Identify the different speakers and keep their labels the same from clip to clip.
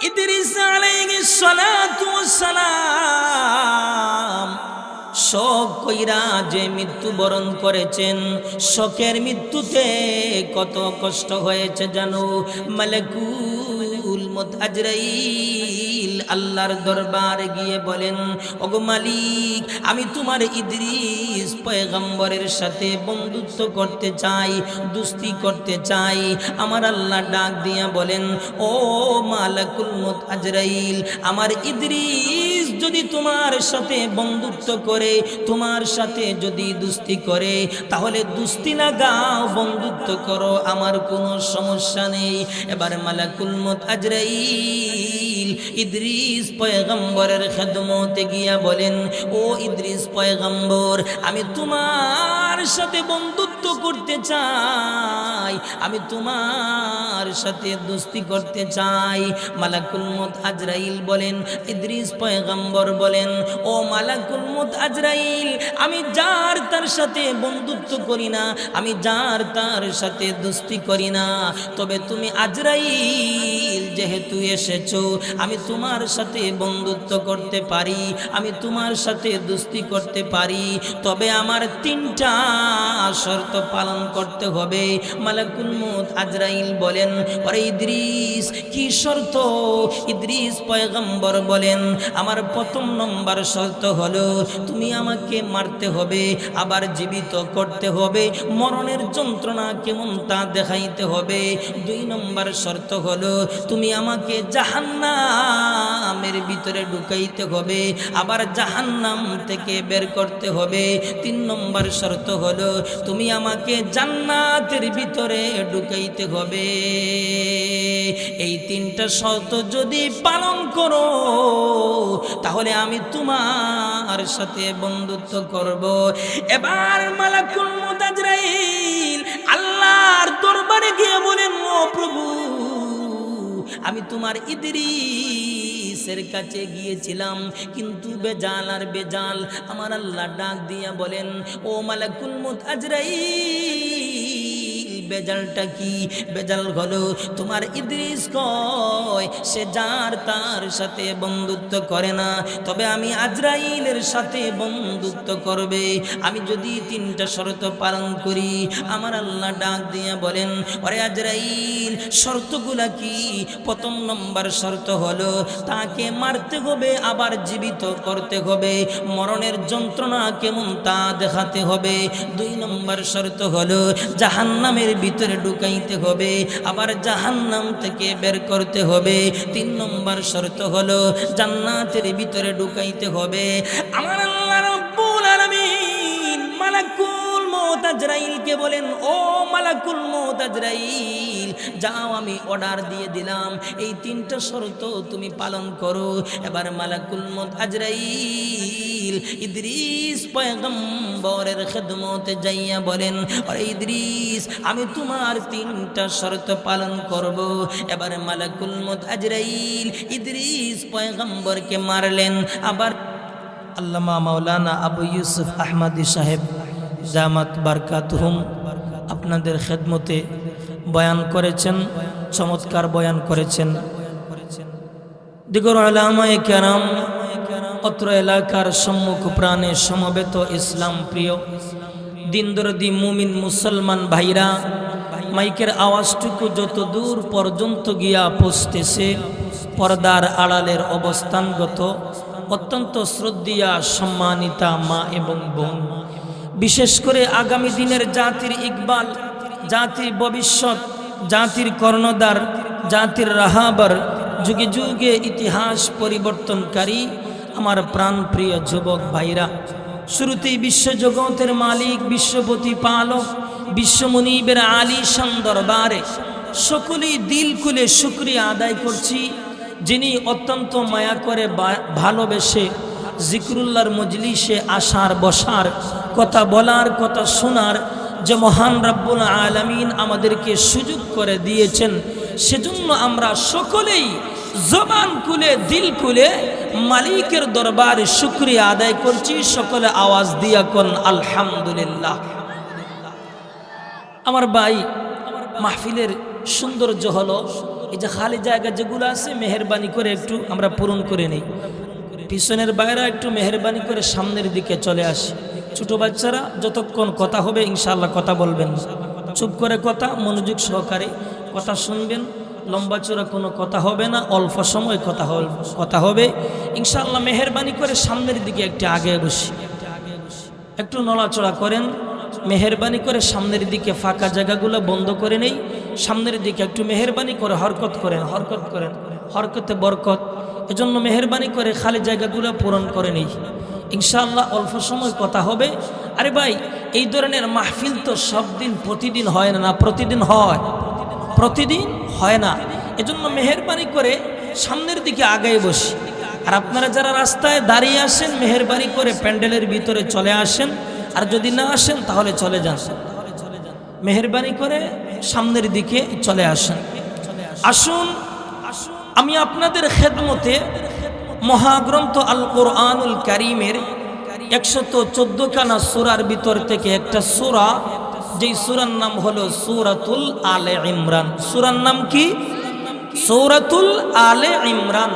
Speaker 1: ইদ্রিস আলাইহিস সালাতু ওয়াস সালাম শোক কইরা যে মৃত্যুবরণ করেছেন, শোকের মৃত্যুতে কত কষ্ট হয়েছে জানো? মালাকুল মউত আজরাইল আল্লাহর দরবারে গিয়ে বলেন, ওগো মালিক, আমি তোমার ইদ্রিস পয়গম্বরের সাথে বন্ধুত্ব করতে চাই, দোস্তি করতে চাই। আমার আল্লাহ ডাক দিয়া বলেন, ও মালাকুল মউত আজরাইল, আমার ইদ্রিস যদি তোমার সাথে বন্ধুত্ব করে, তোমার সাথে যদি দোস্তি করে, তাহলে দোস্তি লাগাও, বন্ধুত্ব করো, আমার কোনো সমস্যা নেই। এবার মালাকুল মউত আজরাইল ইদ্রিস পয়গম্বরের খেদমতে গিয়া বলেন, ও ইদ্রিস পয়গম্বর, আমি তোমার সাথে বন্ধুত্ব করতে চাই, আমি তোমার সাথে দোস্তি করতে চাই। মালাকুল মউত আজরাইল বলেন, ইদ্রিস পয়গম্বর বলেন, ও মালাকুল মউত আজরাইল, আমি যার তার সাথে বন্ধুত্ব করি না, আমি যার তার সাথে দোস্তি করি না, তবে তুমি আজরাইল যেহেতু এসেছো, আমি তোমার সাথে বন্ধুত্ব করতে পারি, আমি তোমার সাথে দোস্তি করতে পারি, তবে আমার 3টা শর্ত পালন করতে হবে। মালাকুল মউত আজরাইল বলেন, আরে ইদ্রিস, কি শর্ত? ইদ্রিস পয়গম্বর বলেন, আমার প্রথম নম্বর শর্ত হলো, তুমি আমাকে মারতে হবে, আবার জীবিত করতে হবে, মরণের যন্ত্রণা কেমন তা দেখাইতে হবে। 2 নম্বর শর্ত হলো, তুমি আমাকে জাহান্নামের ভিতরে ঢুকাইতে হবে, আবার জাহান্নাম থেকে বের করতে হবে। 3 নম্বর শর্ত হলো, তুমি আমাকে জান্নাতের ভিতরে ঢুকাইতে হবে। এই 3টা শর্ত যদি পালন করো, তাহলে আমি তোমার সাথে বন্ধুত্ব করব। এবার মালাকুল মউত আজরাইল আল্লাহর দরবারে গিয়ে বলেন, ও প্রভু, আমি তোমার ইদ্রিসের কাছে গিয়েছিলাম, কিন্তু বেজাল আর বেজাল। আমার আল্লাহ ডাক দিয়া বলেন, ও মালাকুল মউত আজরাইল, বেজালটা কি? বেজাল হলো তোমার ইদ্রিস কয় সে যার তার সাথে বন্ধুত্ব করে না, তবে আমি আজরাইলের সাথে বন্ধুত্ব করবে, আমি যদি 3টা শর্ত পালন করি। আমার আল্লাহ ডাক দিয়া বলেন, ওরে আজরাইল, শর্তগুলা কি? প্রথম নম্বর শর্ত হলো, তাকে মারতে হবে, আবার জীবিত করতে হবে, মরণের যন্ত্রণা কেমন তা দেখাতে হবে। 2 নম্বর শর্ত হলো, জাহান্নামের ভিতরে ঢুকাইতে হবে, আবার জাহান্নাম থেকে বের করতে হবে। 3 নম্বর শর্ত হলো, জান্নাতের ভিতরে ঢুকাইতে হবে। আমার আল্লাহ রাব্বুল আলামিন মালাকুল মউত আজরাইলকে বলেন, ও মালাকুল মউত আজরাইল, যাও, আমি অর্ডার দিয়ে দিলাম, এই 3টা শর্ত তুমি পালন করো। এবার মালাকুল মউত আজরাইল ইদ্রিস পয়গম্বরের খেদমতে যাইয়া বলেন, আরে ইদ্রিস, আমি তোমার 3টা শর্ত পালন করব। এবার মালাকুল মউত আজরাইল ইদ্রিস পয়গম্বরকে মারলেন। আবার আল্লামা মাওলানা আবু ইউসুফ আহমদী সাহেব জামাত বারকাতুহুম আপনাদের খেদমতে বয়ান করেছেন, চমৎকার বয়ান করেছেন। দিগর উলামায়ে কেরাম, অত্র এলাকার সম্মুখ প্রাণে সমবেত ইসলাম প্রিয় দিনদরদি মুমিন মুসলমান ভাইরা, মাইকের আওয়াজটুকু যত দূর পর্যন্ত গিয়া পৌঁছতেছে, পর্দার আড়ালের অবস্থানগত অত্যন্ত শ্রদ্ধেয়া সম্মানিতা মা এবং বোন, বিশেষ করে আগামী দিনের জাতির ইকবাল, জাতির ভবিষ্যৎ, জাতির কর্ণধার, জাতির রাহাবার, যুগে যুগে ইতিহাস পরিবর্তনকারী আমার প্রাণপ্রিয় যুবক ভাইরা, শুরুতেই বিশ্বজগতের মালিক, বিশ্বপতি পালক, বিশ্বমুনিবের আলিশান দরবারে সকলেই দিল খুলে শুকরিয়া আদায় করছি, যিনি অত্যন্ত মায়া করে ভালোবেসে জিকরুল্লাহর মজলিসে আসার, বসার, কথা বলার, কথা শোনার যে মহান রব্বুল আলামিন আমাদেরকে সুযোগ করে দিয়েছেন, সেজন্য আমরা সকলেই জবান খুলে, দিল খুলে মালিকের দরবারে শুকরিয়া আদায় করছি। সকলে আওয়াজ দিয়া কোন আলহামদুলিল্লাহ। আমার ভাই, মাহফিলের সৌন্দর্য হলো এই যে খালি জায়গা যেগুলো আছে মেহেরবানি করে একটু আমরা পূরণ করে নেই। পিছনের বাইরে একটু মেহেরবানি করে সামনের দিকে চলে আসি। ছোট বাচ্চারা যতক্ষণ কথা হবে ইনশাআল্লাহ কথা বলবেন, চুপ করে কথা মনোযোগ সহকারে কথা শুনবেন। লম্বা চূড়া কোনো কথা হবে না, অল্প সময় কথা হবে ইনশাআল্লাহ। মেহেরবানি করে সামনের দিকে একটু আগে বসি, একটু নড়াচড়া করেন। মেহেরবানি করে সামনের দিকে ফাঁকা জায়গাগুলো বন্ধ করে নেই, সামনের দিকে একটু মেহেরবানি করে হরকত করেন, হরকতে বরকত। এজন্য মেহেরবানি করে খালি জায়গাগুলো পূরণ করে নেই ইনশাআল্লাহ। অল্প সময় কথা হবে। আরে ভাই, এই ধরনের মাহফিল তো সব দিন প্রতিদিন হয় না, প্রতিদিন হয়? প্রতিদিন হয় না। এজন্য মেহেরবানি করে সামনের দিকে আগে বসি। আর আপনারা যারা রাস্তায় দাঁড়িয়ে আসেন মেহেরবানি করে প্যান্ডেলের ভিতরে চলে আসেন, আর যদি না আসেন তাহলে চলে যান। মেহেরবানি করে সামনের দিকে চলে আসেন। আসুন আমি আপনাদের খেদমতে মহাগ্রন্থ আল কোরআনুল কারীমের 114 খানা সূরার ভিতর থেকে একটা সূরা, যেই সূরার নাম হলো সূরাতুল আলে ইমরান। সূরার নাম কি? সূরাতুল আলে ইমরান।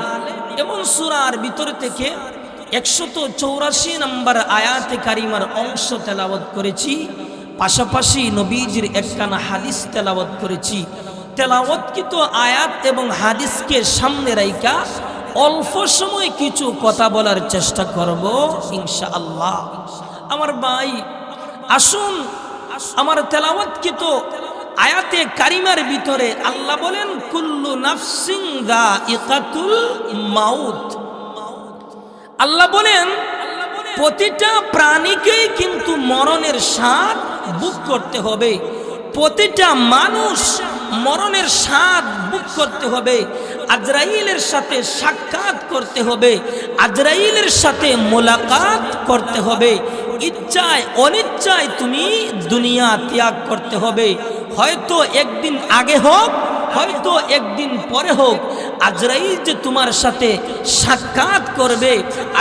Speaker 1: এমন সূরার ভিতর থেকে 184 নম্বর আয়াতে কারিমার অংশ তেলাওয়াত করেছি, পাশাপাশি নবীজির একখানা হাদিস তেলাওয়াত করেছি। তেলাওয়াতকৃত আয়াত এবং হাদিসকে সামনে রাইখা অল্প সময় কিছু কথা বলার চেষ্টা করব ইনশাআল্লাহ। আমার ভাই আসুন, আমার তেলাওয়াতকৃত আয়াতে কারিমার ভিতরে আল্লাহ বলেন কুল্লু নাফসিন যায়িকাতুল মাউত। আল্লাহ বলেন প্রতিটা প্রাণীকেই কিন্তু মরণের স্বাদ ভোগ করতে হবে। প্রতিটা মানুষ মরণের স্বাদ ভোগ করতে হবে। আজরাইলের সাথে সাক্ষাৎ করতে হবে, আজরাইলের সাথে মোলাকাত করতে হবে। ইচ্ছায় অনিচ্ছায় তুমি দুনিয়া ত্যাগ করতে হবে। হয়তো একদিন আগে হোক, হয়তো একদিন পরে হোক, আজরাইল যে তোমার সাথে সাক্ষাৎ করবে,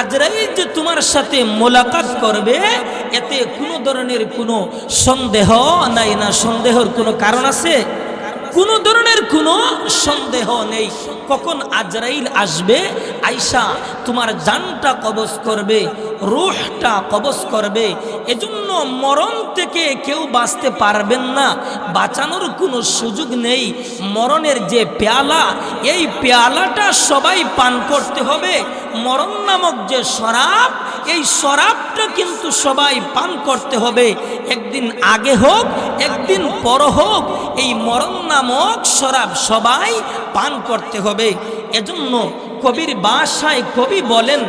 Speaker 1: আজরাইল যে তোমার সাথে মোলাকাত করবে, এতে কোনো ধরনের কোনো সন্দেহ নাই। না সন্দেহের কোনো কারণ আছে? কোনো ধরনের কোনো সন্দেহ নেই। কখন আজরাইল আসবে, আইসা তোমার জানটা কবজ করবে, রূহটা কবজ করবে। এজন্য মরণ থেকে কেউ বাঁচতে পারবেন না, বাঁচানোর কোনো সুযোগ নেই। মরণের যে পেয়ালা, এই পেয়ালাটা সবাই পান করতে হবে। মরণ নামক যে শরাব, এই শরাবটা কিন্তু সবাই পান করতে হবে। একদিন আগে হোক, একদিন পর হোক, এই মরণ নামক শরাব সবাই পান করতে হবে। এজন্য কবির ভাষায় কবি বলেন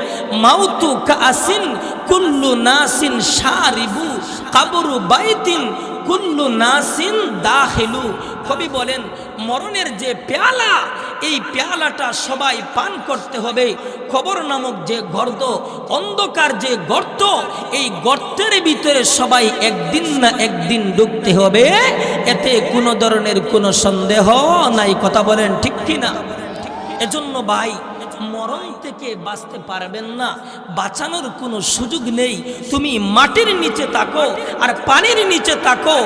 Speaker 1: মাউতু কাসিন কুল্লু নাসিন শারিবু কাবরু বাইতিন কুল্লু নাসিন দাখিলু। কবি বলেন মরণের যে পেয়ালা, এই পেয়ালাটা সবাই পান করতে হবে। কবর নামক যে গর্ত, অন্ধকার যে গর্ত, এই গর্তের ভিতরে সবাই একদিন না একদিন ঢুকতে হবে। এতে কোনো ধরনের কোনো সন্দেহ নাই। কথা বলেন ঠিক কিনা? এজন্য ভাই মরণ থেকে বাঁচতে পারবেন না, বাঁচানোর কোনো সুযোগ নেই। তুমি মাটির নিচে থাকো আর পানির নিচে থাকো,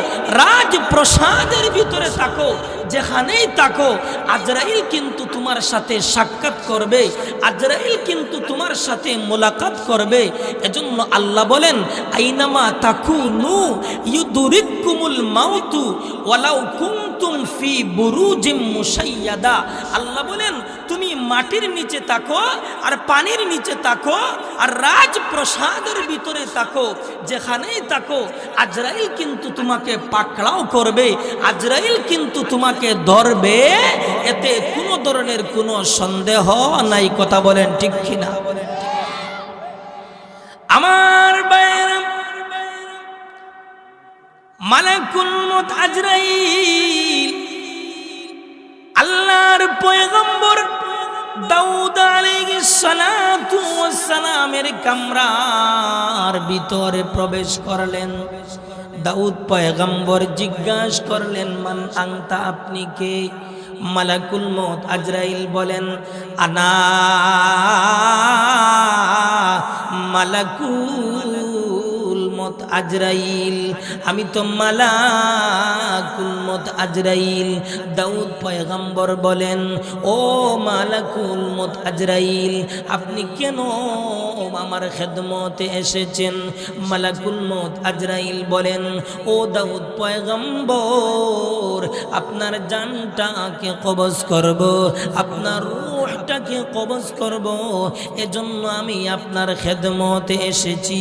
Speaker 1: রাজপ্রসাদের ভিতরে থাকো, যেখানেই থাকো, আজরাইল কিন্তু তোমার সাথে সাক্ষাৎ করবে, আজরাইল কিন্তু তোমার সাথে মোলাকাত করবে। এজন্য আল্লাহ বলেন আইনামা তাকুনু ইউদরিকুমুল মাউতু ওয়ালাউ কুনতুম ফি বুরুজিম মুশাইয়াদা। আল্লাহ বলেন তুমি মাটির নিচে থাকো আর পানির নিচে থাকো আর রাজপ্রসাদের ভিতরে থাকো, যেখানেই থাকো, আজরাইল কিন্তু তোমাকে পাকড়াও করবে, আজরাইল কিন্তু তোমাকে ধরবে। এতে কোনো ধরনের কোনো সন্দেহ নাই। কথা বলেন ঠিক কিনা? আমার ভাইয়েরা, মালাকুল মউত আজরাইল আল্লাহর পয়গম্বর দাউদ আলাইহিস সালাতু ওয়াস সালামের কামরার ভিতরে প্রবেশ করলেন। দাউদ পয়গম্বর জিজ্ঞাসা করলেন মান আনতা, আপনি কে? মালাকুল মউত আজরাইল বলেন আনা মালাকুল মত আজরাইল, আমি তো মালাকুল মত আজরাইল। দাউদ পয়গম্বর বলেন, ও মালাকুল মত আজরাইল, আপনি কেন আমার খেদমতে এসেছেন? মালাকুল মত আজরাইল বলেন, ও দাউদ পয়গম্বর, আপনার জানটাকে কবজ করব, আপনার রূহটাকে কবজ করব, এজন্য আমি আপনার খেদমতে এসেছি।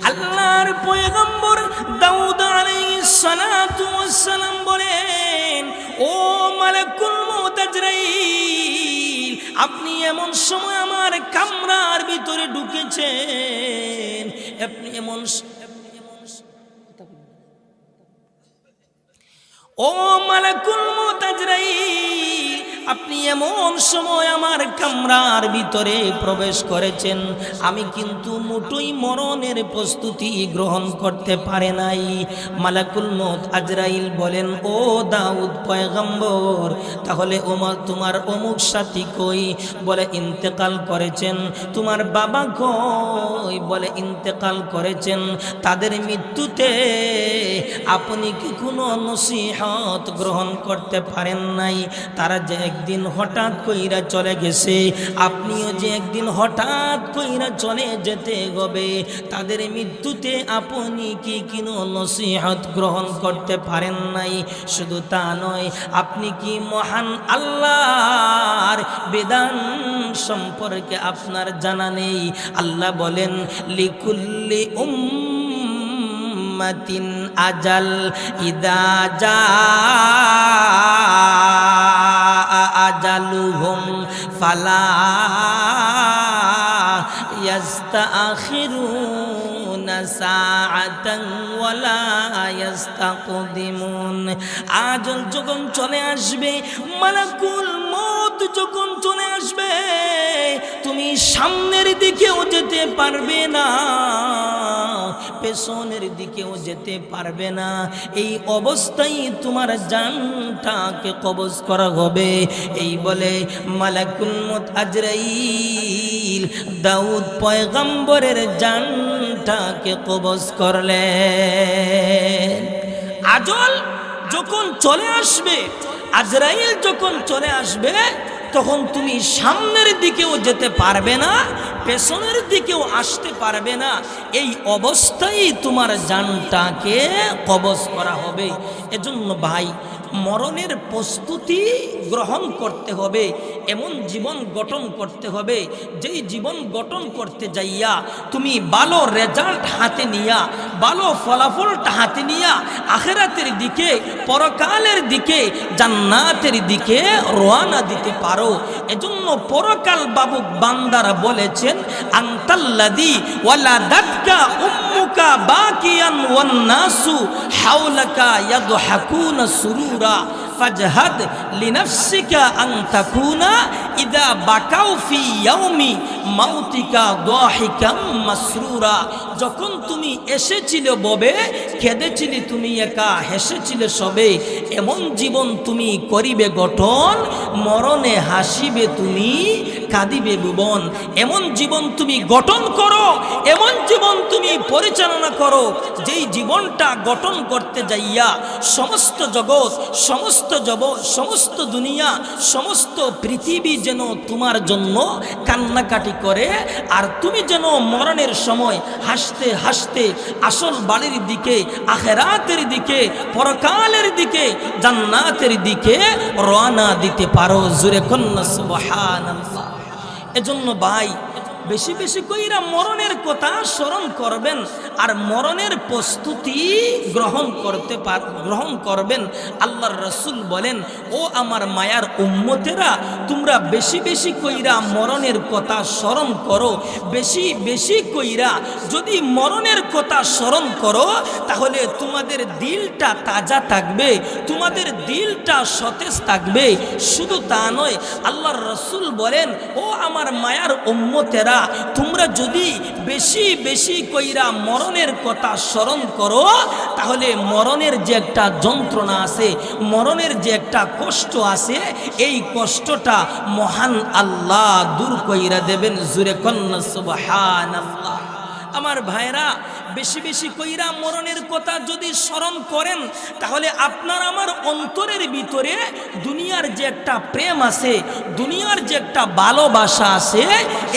Speaker 1: আল্লাহর পয়গম্বর দাউদ আলাইহিস সালাতু ওয়াস সালাম বলেন, ও মালাকুল মউত আজরাইল, আপনি এমন সময় আমার কামরার ভিতরে ঢুকেছেন, আপনি এমন ও মালাকুল মউত আজরাইল, আপনি এমন সময় আমার কামরার ভিতরে প্রবেশ করেছেন, আমি কিন্তু মোটেই মরণের প্রস্তুতি গ্রহণ করতে পারে নাই। মালাকুল মউত আজরাইল বলেন, ও দাউদ পয়গম্বর, তাহলে তোমার অমুক সাথী কই? বলে ইন্তেকাল করেছেন। তোমার বাবা কই? বলে ইন্তেকাল করেছেন। তাদের মৃত্যুতে আপনি কি কোনো নসিহত গ্রহণ করতে পারেন নাই? তারা যে একদিন হঠাৎ কইরা চলে গেছে, আপনিও যে একদিন হঠাৎ কইরা চলে যেতে হবে, তাদের মৃত্যুতে আপনি কি কোনো নসিহত গ্রহণ করতে পারেন নাই? শুধু তা নয়, আপনি কি মহান আল্লাহর বিধান সম্পর্কে আপনার জানা নেই? আল্লাহ বলেন, লিকুল্লি উম্মাতিন আজাল, ইদা জাআ আজালুহুম ফালা ইস্তাখিরুনা সাআতান ওয়ালা ইস্তাকদিমুন। আজল যখন চলে আসবে, মালাকুল মউত যখন চলে আসবে, তুমি সামনের দিকেও যেতে পারবে না, পেছনের দিকেও যেতে পারবে না। এই অবস্থায় তোমার জানটাকে কবজ করা হবে। এই বলে মালাকুল মউত আজরাইল দাউদ পয়গম্বরের জানটাকে কবজ করলেন। আজল যখন চলে আসবে, আজরাইল যখন চলে আসবে, তখন তুমি সামনের দিকেও যেতে পারবে না, পেছনের দিকেও আসতে পারবে না। এই অবস্থায় তোমার জানটাকে কবজ করা হবে। এজন্য ভাই, মরণের প্রস্তুতি গ্রহণ করতে হবে, এমন জীবন গঠন করতে হবে যেই জীবন গঠন করতে যাইয়া তুমি ভালো রেজাল্ট হাতে নিয়া, ভালো ফলাফলটা হাতে নিয়া আখিরাতের দিকে, পরকালের দিকে, জান্নাতের দিকে রওনা দিতে পারো। এজন্য পরকাল বাবুক বান্দারা বলেছেন, আনতাল্লাযী ওয়ালাদাতকা উম্মুকা বাকিয়ান ওয়ান নাসু হাওলাকা ইয়াদহাকুনা সুরুরা ফাজহাদ লিনাফসিকা আন তাকুনা ইদা বাকাউ ফি ইয়াউমি মাউতিকা দাহিকাম মাসরুরা। যখন তুমি এসেছিলে ববে, কেঁদেছিলে তুমি একা, হেসেছিলে সবে, এমন জীবন তুমি করিবে গঠন, মরণে হাসিবে তুমি, কাঁদিবে ভুবন। এমন জীবন তুমি গঠন করো, এমন জীবন তুমি পরিচালনা করো, যেই জীবনটা গঠন করতে যাইয়া সমস্ত জগৎ, সমস্ত দুনিয়া, সমস্ত পৃথিবী যেন তোমার জন্য কান্নাকাটি করে, আর তুমি যেন মরণের সময় হাসতে হাসতে আসল বাড়ির দিকে, আখিরাতের দিকে, পরকালের দিকে, জান্নাতের দিকে রওনা দিতে পারো। জোরে কন্না সুবহানাল্লাহ। এজন্য ভাই, বেশি বেশি কইরা মরণের কথা স্মরণ করবেন, আর মরণের প্রস্তুতি গ্রহণ করবেন। আল্লাহর রাসূল বলেন, ও আমার মায়ার উম্মতেরা, তোমরা বেশি বেশি কইরা মরণের কথা স্মরণ করো। বেশি বেশি কইরা যদি মরণের কথা স্মরণ করো, তাহলে তোমাদের দিলটা তাজা থাকবে, তোমাদের দিলটা সতেজ থাকবে। শুধু তা নয়, আল্লাহর রাসূল বলেন, ও আমার মায়ার উম্মতেরা, তোমরা যদি বেশি বেশি কইরা মরণের কথা স্মরণ করো, তাহলে মরণের যে একটা যন্ত্রণা আছে, মরণের যে একটা কষ্ট আছে, এই কষ্টটা মহান আল্লাহ দূর কইরা দেবেন। জোরে কন্না সুবহানাল্লাহ। আমার ভাইরা, বেশি বেশি কইরা মরণের কথা যদি স্মরণ করেন তাহলে আপনার আমার অন্তরের ভিতরে দুনিয়ার যে একটা প্রেম আছে, দুনিয়ার যে একটা ভালোবাসা আছে,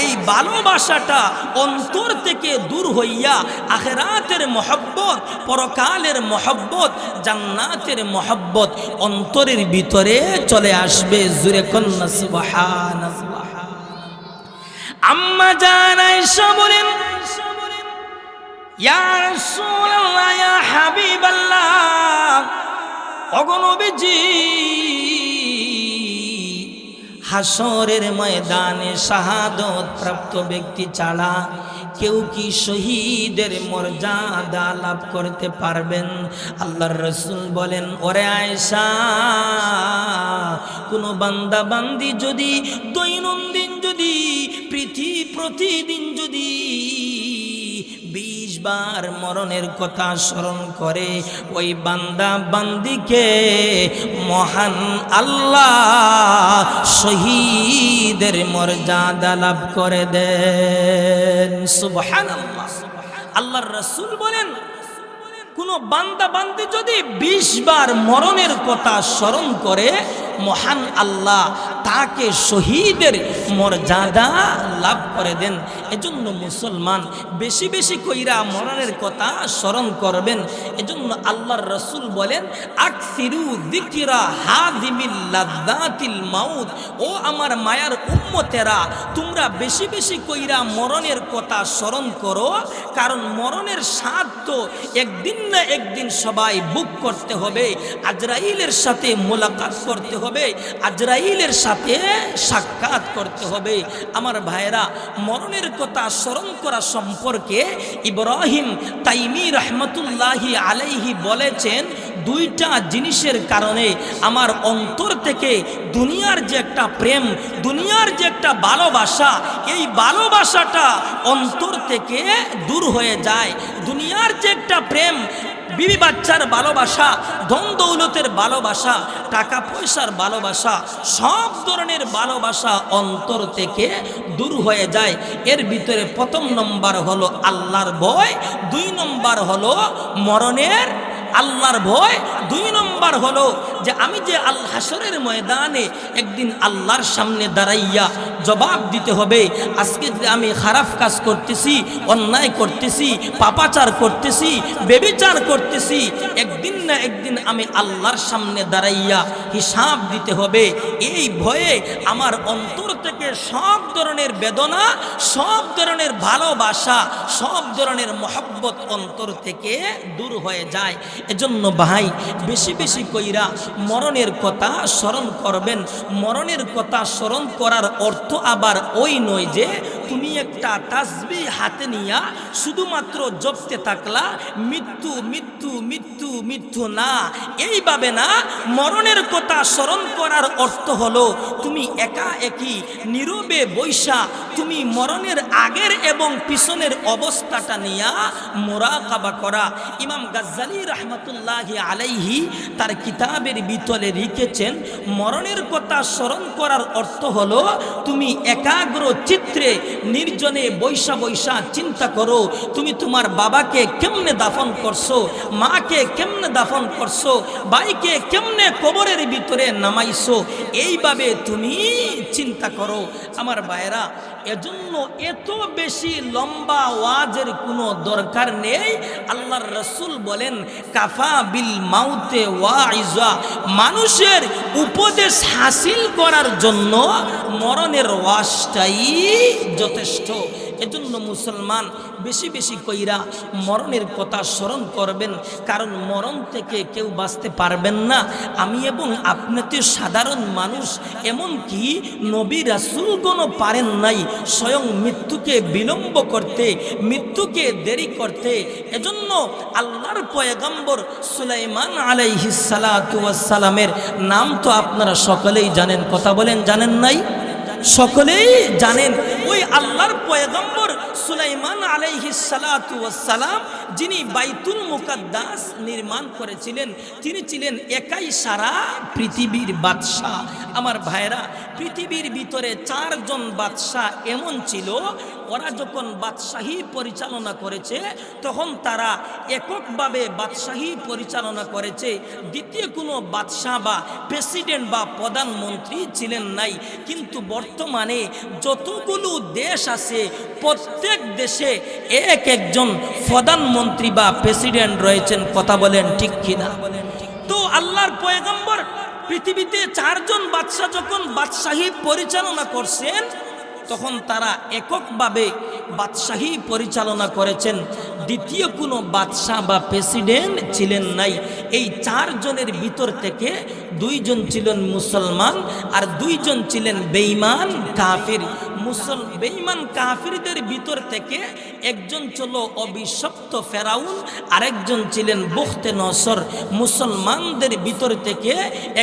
Speaker 1: এই ভালোবাসাটা অন্তর থেকে দূর হইয়া আখিরাতের মহব্বত, পরকালের মহব্বত, জান্নাতের মহব্বত অন্তরের ভিতরে চলে আসবে। জুরে কন্না সুবহানাল্লাহ। আম্মা জান আয়েশা বলেন, ইয়া রাসূলুল্লাহ, ইয়া হাবিবাল্লাহ, ওগো নবীজি, হাসরের ময়দানে শাহাদত প্রাপ্ত ব্যক্তি ছাড়া কেউ কি শহীদের মর্যাদা লাভ করতে পারবেন? আল্লাহর রাসূল বলেন, ওরে আয়েশা, কোনো বান্দা বান্দি যদি দৈনন্দিন যদি প্রতিদিন যদি 20 বার মরণের কথা স্মরণ করে, ওই বান্দা বান্দিকে মহান আল্লাহ শহীদের মর্যাদা লাভ করে দেন। সুবহানাল্লাহ। আল্লাহর রাসূল বলেন, কোন বান্দা বান্দি যদি 20 বার মরণের কথা স্মরণ করে, মহান আল্লাহ তাকে শহীদের মর্যাদা লাভ করে দেন। এজন্য মুসলমান বেশি বেশি কইরা মরণের কথা স্মরণ করবেন। এজন্য আল্লাহর রাসূল বলেন, আকসিরু যিকরা হাদিমিল লাযযাতিল মাউত। ও আমার মায়ার উম্মতেরা, তোমরা বেশি বেশি কইরা মরণের কথা স্মরণ করো, কারণ মরণের স্বাদ তো একদিন না একদিন সবাই বুক করতে হবে। আজরাইলের সাথে মোলাকাত করতে হবে, আজরাইলের সাথে সাক্ষাৎ করতে হবে। আমার ভাইরা, মরণের কথা স্মরণ করা সম্পর্কে ইব্রাহিম তাইমি রহমতুল্লাহি আলাইহি বলেছেন, দুইটা জিনিসের কারণে আমার অন্তর থেকে দুনিয়ার যে একটা প্রেম, দুনিয়ার যে একটা ভালোবাসা, এই ভালোবাসাটা অন্তর থেকে দূর হয়ে যায়। দুনিয়ার যে একটা প্রেম, বিবি বাচ্চার ভালোবাসা, ধন দৌলতের ভালোবাসা, টাকা পয়সার ভালোবাসা, সব ধরনের ভালোবাসা অন্তর থেকে দূর হয়ে যায়। এর ভিতরে প্রথম নম্বর হলো আল্লাহর ভয়, 2 নম্বর হলো মরণের আল্লাহর ভয়, 2 নম্বর হলো যে আমি যে হাসরের ময়দানে একদিন আল্লাহর সামনে দাঁড়াইয়া জবাব দিতে হবে। আজকে যে আমি খারাপ কাজ করতেছি, অন্যায় করতেছি, পাপাচার করতেছি, ব্যভিচার করতেছি, একদিন না একদিন আমি আল্লাহর সামনে দাঁড়াইয়া হিসাব দিতে হবে। এই ভয়ে আমার অন্তর থেকে সব ধরনের বেদনা, সব ধরনের ভালোবাসা, সব ধরনের মহব্বত অন্তর থেকে দূর হয়ে যায়। এজন্য ভাই, বেশি বেশি কইরা মরণের কথা স্মরণ করবেন। মরণের কথা স্মরণ করার অর্থ আবার ওই নয় যে তুমি একটা তাসবিহ হাতে নিয়া শুধুমাত্র জপতে থাকলা, মৃত্যু মৃত্যু মৃত্যু মৃত্যু, না, এইভাবে না। মরণের কথা স্মরণ করার অর্থ হলো তুমি একা একই নীরবে বৈশা তুমি মরণের আগের এবং পিছনের অবস্থাটা নিয়া মুরাকাবা করা। ইমাম গাজ্জালী রহমতুল্লাহি আলাইহি তার কিতাবের ভিতরে লিখেছেন, মরণের কথা স্মরণ করার অর্থ হলো তুমি একাগ্র চিত্রে নির্জনে বৈশা বৈশা চিন্তা করো, তুমি তোমার বাবাকে কেমনে দাফন করছো, মাকে কেমনে দাফন করছো, ভাইকে কেমনে কবরের ভিতরে নামাইছো, এইভাবে তুমি চিন্তা করো। আমার ভাইরা, এজন্য এত বেশি লম্বা ওয়াজের কোনো দরকার নেই। আল্লাহর রাসূল বলেন, কাফা বিল মাউতে ওয়াইজা, মানুষের উপদেশ হাসিল করার জন্য মরণের ওয়াজটাই যথেষ্ট। এজন্য মুসলমান বেশি বেশি কইরা মরণের কথা স্মরণ করবেন, কারণ মরণ থেকে কেউ বাঁচতে পারবেন না। আমি এবং আপনি তো সাধারণ মানুষ, এমনকি নবী রাসূলগণও পারেন নাই স্বয়ং মৃত্যুকে বিলম্ব করতে, মৃত্যুকে দেরি করতে। এজন্য আল্লাহর পয়গম্বর সুলাইমান আলাইহিস সালাতু ওয়াস সালামের নাম তো আপনারা সকলেই জানেন। কথা বলেন, জানেন নাই? সকলেই জানেন। ওই আল্লাহর পয়গম্বর সুলাইমান আলাইহিস সালাতু ওয়াস সালাম, যিনি বাইতুল মুকাদ্দাস নির্মাণ করেছিলেন, তিনি ছিলেন একাই সারা পৃথিবীর বাদশাহ। আমার ভাইরা, পৃথিবীর ভিতরে 4 জন বাদশাহ এমন ছিল, ওরা যখন বাদশাহী পরিচালনা করেছে তখন তারা এককভাবে বাদশাহী পরিচালনা করেছে, দ্বিতীয় কোনো বাদশাহ বা প্রেসিডেন্ট বা প্রধানমন্ত্রী ছিলেন নাই। কিন্তু বর্তমানে যতগুলো দেশ আছে প্রত্যেক দেশে এক একজন প্রধানমন্ত্রী বা প্রেসিডেন্ট রয়েছেন। কথা বলেন ঠিক কিনা? তো আল্লাহর পয়গম্বর পৃথিবীতে 4 জন বাদশাহ যখন বাদশাহী পরিচালনা করছেন তখন তারা এককভাবে বাদশাহী পরিচালনা করেছেন, দ্বিতীয় কোনো বাদশাহ বা প্রেসিডেন্ট ছিলেন নাই। এই 4 জনের ভিতর থেকে 2 জন ছিলেন মুসলমান আর 2 জন ছিলেন বেঈমান কাফির। বেঈমান কাফিরদের ভিতর থেকে একজন ছিল অভিশপ্ত ফেরাউন, আরেকজন ছিলেন বুখতে নসর। মুসলমানদের ভিতর থেকে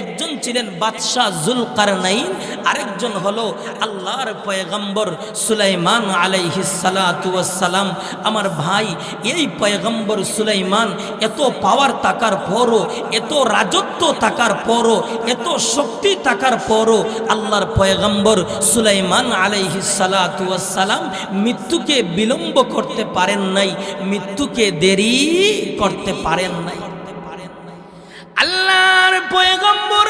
Speaker 1: একজন ছিলেন বাদশাহ জুলকারনাইন, আরেকজন হলো আল্লাহর পয়গম্বর সুলাইমান আলাইহিস সালাতু ওয়াস সালাম। আমার ভাই, এই পয়গম্বর সুলাইমান এত পাওয়ার থাকার পরও, এত রাজত্ব থাকার পরও, এত শক্তি থাকার পরও আল্লাহর পয়গম্বর সুলাইমান আলাইহিস সালাতু ওয়াস সালাম মৃত্যুকে বিলম্ব করতে পারেন নাই, মৃত্যুকে দেরি করতে পারেন নাই। আল্লাহর পয়গম্বর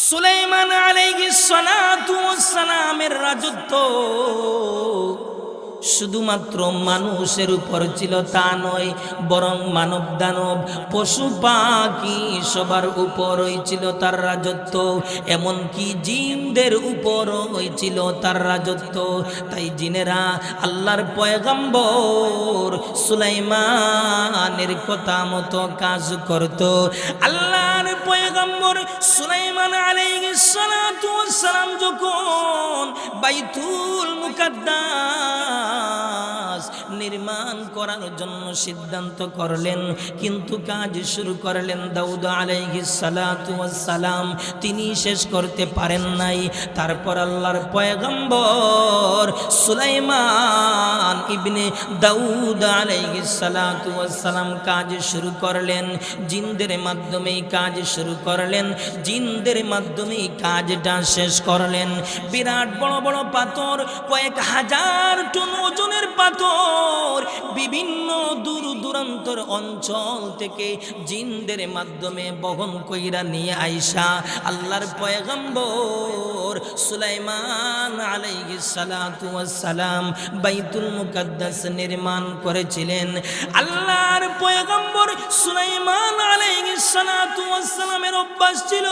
Speaker 1: সুলাইমান আলাইহিস সালাতু ওয়াস সালামের রাজত্ব শুধুমাত্র মানুষের উপর ছিল তা নয়, বরং মানব দানব পশু পাখি সবার উপরই ছিল তার রাজত্ব, এমনকি জিনদের উপরই ছিল তার রাজত্ব। তাই জিনেরা আল্লাহর পয়গম্বর সুলাইমানের কথা মতো কাজ করত। আল্লাহর পয়গম্বর সুলাইমান আলাইহিস সালাতু ওয়াস সালাম যখন বাইতুল মুকাদ্দাস নির্মাণ করার জন্য সিদ্ধান্ত করলেন, কিন্তু কাজ শুরু করলেন দাউদ আলাইহিস সালাতু ওয়াস সালাম, তিনি শেষ করতে পারেন নাই। তারপর আল্লাহর পয়গম্বর সুলাইমান ইবনে দাউদ আলাইহিস সালাতু ওয়াস সালাম কাজ শুরু করলেন, জিনদের মাধ্যমে কাজ শুরু করলেন, জিনদের মাধ্যমে কাজটা শেষ করলেন। বিরাট বড় বড় পাথর, কয়েক হাজার টন ওজনের পাথর বিভিন্ন দূর দূরান্তর অঞ্চল থেকে জিনদের মাধ্যমে বহন কইরা নিয়ে আইসা আল্লাহর পয়গম্বর সুলাইমান আলাইহিস সালাতু ওয়াস সালাম বাইতুল মুকাদ্দাস নির্মাণ করেছিলেন। আল্লাহর পয়গম্বর সুলাইমান আলাইহিস সালাতু ওয়াস সালামের অভ্যাস ছিল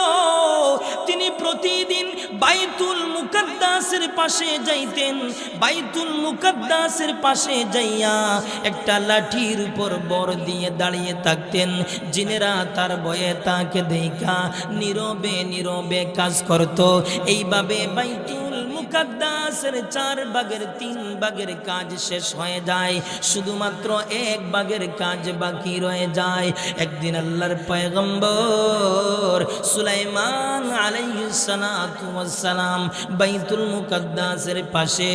Speaker 1: তিনি প্রতিদিন বাইতুল মুকাদ্দাসের পাশে যাইতেন, বাইতুল মুকাদ্দাসের পাশে যাইয়া একটা লাঠির উপর বর দিয়ে দাঁড়িয়ে থাকতেন। জিনেরা তার ভয়ে তাকে দেখা নীরবে নীরবে কাজ করত। এইভাবে বাইতুল মুকাদ্দাসের 4 ভাগের 3 ভাগের কাজ শেষ হয়ে যায়, শুধুমাত্র 1 ভাগের কাজ বাকি রয়ে যায়। একদিন আল্লাহর পয়গম্বর সুলাইমান আলাইহিস সালাতু ওয়াস সালাম বাইতুল মুকাদ্দাসের পাশে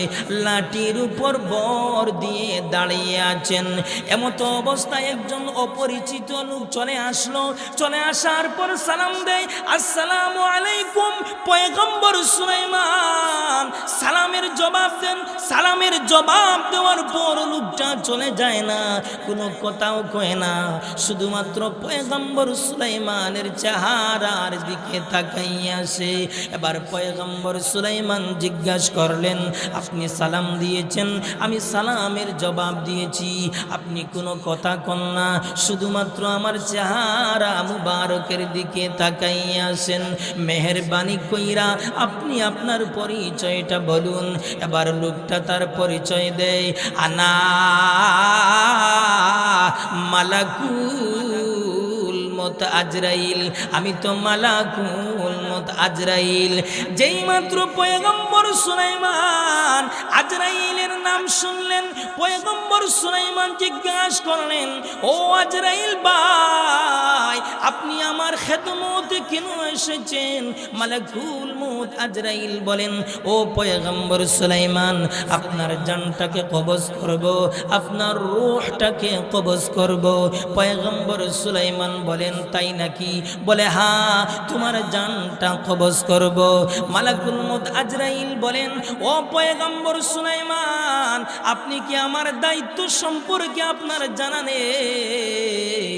Speaker 1: লাঠির উপর বর দিয়ে দাঁড়িয়ে আছেন। এমত অবস্থায় একজন অপরিচিত লোক চলে আসলো। চলে আসার পর সালাম দেয়, আসসালামু আলাইকুম পয়গম্বর সুলাইমান। সালামের জবাব দেন। সালামের জবাব দেওয়ার পর লোকটা চলে যায় না, কোনো কথাও কয় না, শুধুমাত্র পয়গম্বর সুলাইমানের চেহারার দিকে তাকাইয়া আসে। এবার পয়গম্বর সুলাইমান জিজ্ঞাসা করলেন, আপনি সালাম দিয়েছেন, আমি সালামের জবাব দিয়েছি, আপনি কোনো কথা কন না, শুধুমাত্র আমার চেহারা মুবারকের দিকে তাকাইয়া আসেন, মেহেরবানি কইরা আপনি আপনার পরিচয়টা বলুন। এবার লোকটা তার পরিচয় দেয়, আনা মালাকুল মত আজরাইল, আমি তো মালাকুল মত আজরাইল। যেই মাত্র পয়গম্বর সুলাইমান আজরাইলের নাম শুনলেন, পয়গম্বর সুলাইমান জিজ্ঞাসা করলেন, ও আজরাইল ভাই, আপনি আমার খেদমতে কেন এসেছেন? মালাকুল মউত আজরাইল বলেন, ও পয়গম্বর সুলাইমান, আপনার জানটাকে কবজ করব, আপনার রূহটাকে কবজ করব। পয়গম্বর সুলাইমান বলেন, তাই নাকি? বলে, হ্যাঁ, তোমার জানটা কবজ করব। মালাকুল মউত আজরাইল আজরাইল বলেন, ও পয়গম্বর সুলাইমান, আপনি কি আমার দায়িত্ব সম্পর্কে আপনার জানা নেই?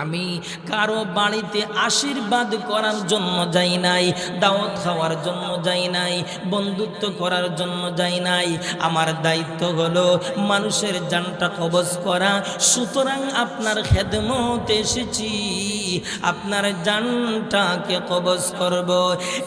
Speaker 1: আমি কারো বাড়িতে আশীর্বাদ করার জন্য যাই নাই, দাওয়াত খাওয়ার জন্য যাই নাই, বন্ধুত্ব করার জন্য যাই নাই। আমার দায়িত্ব হলো মানুষের জানটা কবজ করা। সুতরাং আপনার খেদমতে এসেছি, আপনার জানটাকে কবজ করব।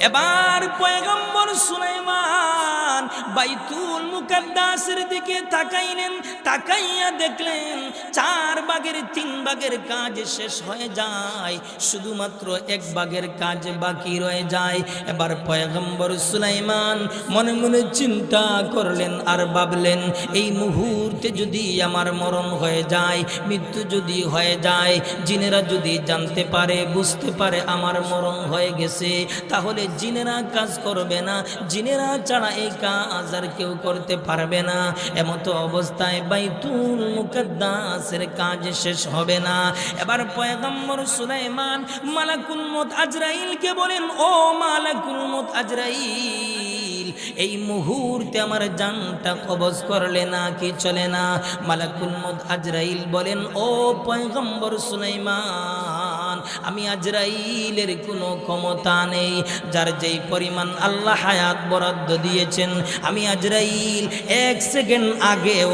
Speaker 1: এবার পয়গম্বর সুলাইমান বাইতুল মুকাদ্দাসের দিকে তাকাইলেন। তাকাইয়া দেখলেন 4 ভাগের 3 ভাগের কাজ শেষ হয়ে যায়, শুধুমাত্র 1 ভাগের কাজ বাকি রয়ে যায়। এবার পয়গম্বর সুলাইমান মনে মনে চিন্তা করলেন আর ভাবলেন, এই মুহূর্তে যদি আমার মরণ হয়ে যায়, মৃত্যু যদি হয়ে যায়, জিনেরা যদি জানতে পারে, বুঝতে পারে আমার মরণ হয়ে গেছে, তাহলে জিনেরা কাজ করবে না, জিনেরা ছাড়া এই কাজ আর কেউ করতে পারবে না। এমতো অবস্থায় বাইতুল মুকাদ্দাসের কাজ শেষ হবে না। এবার পয়গম্বর সুলাইমান মালাকুল মউত আজরাইলকে বলেন, ও মালাকুল মউত আজরাইল, এই মুহূর্তে আমার জানটা কবজ করলে না কি চলে না? মালাকুল মউত আজরাইল বলেন, ও পয়গম্বর সুলাইমান, আমি আজরাইলের কোনো ক্ষমতা নেই। যার যেই পরিমাণ আল্লাহ হায়াত বরাদ্দ দিয়েছেন, আমি আজরাইল 1 সেকেন্ড আগেও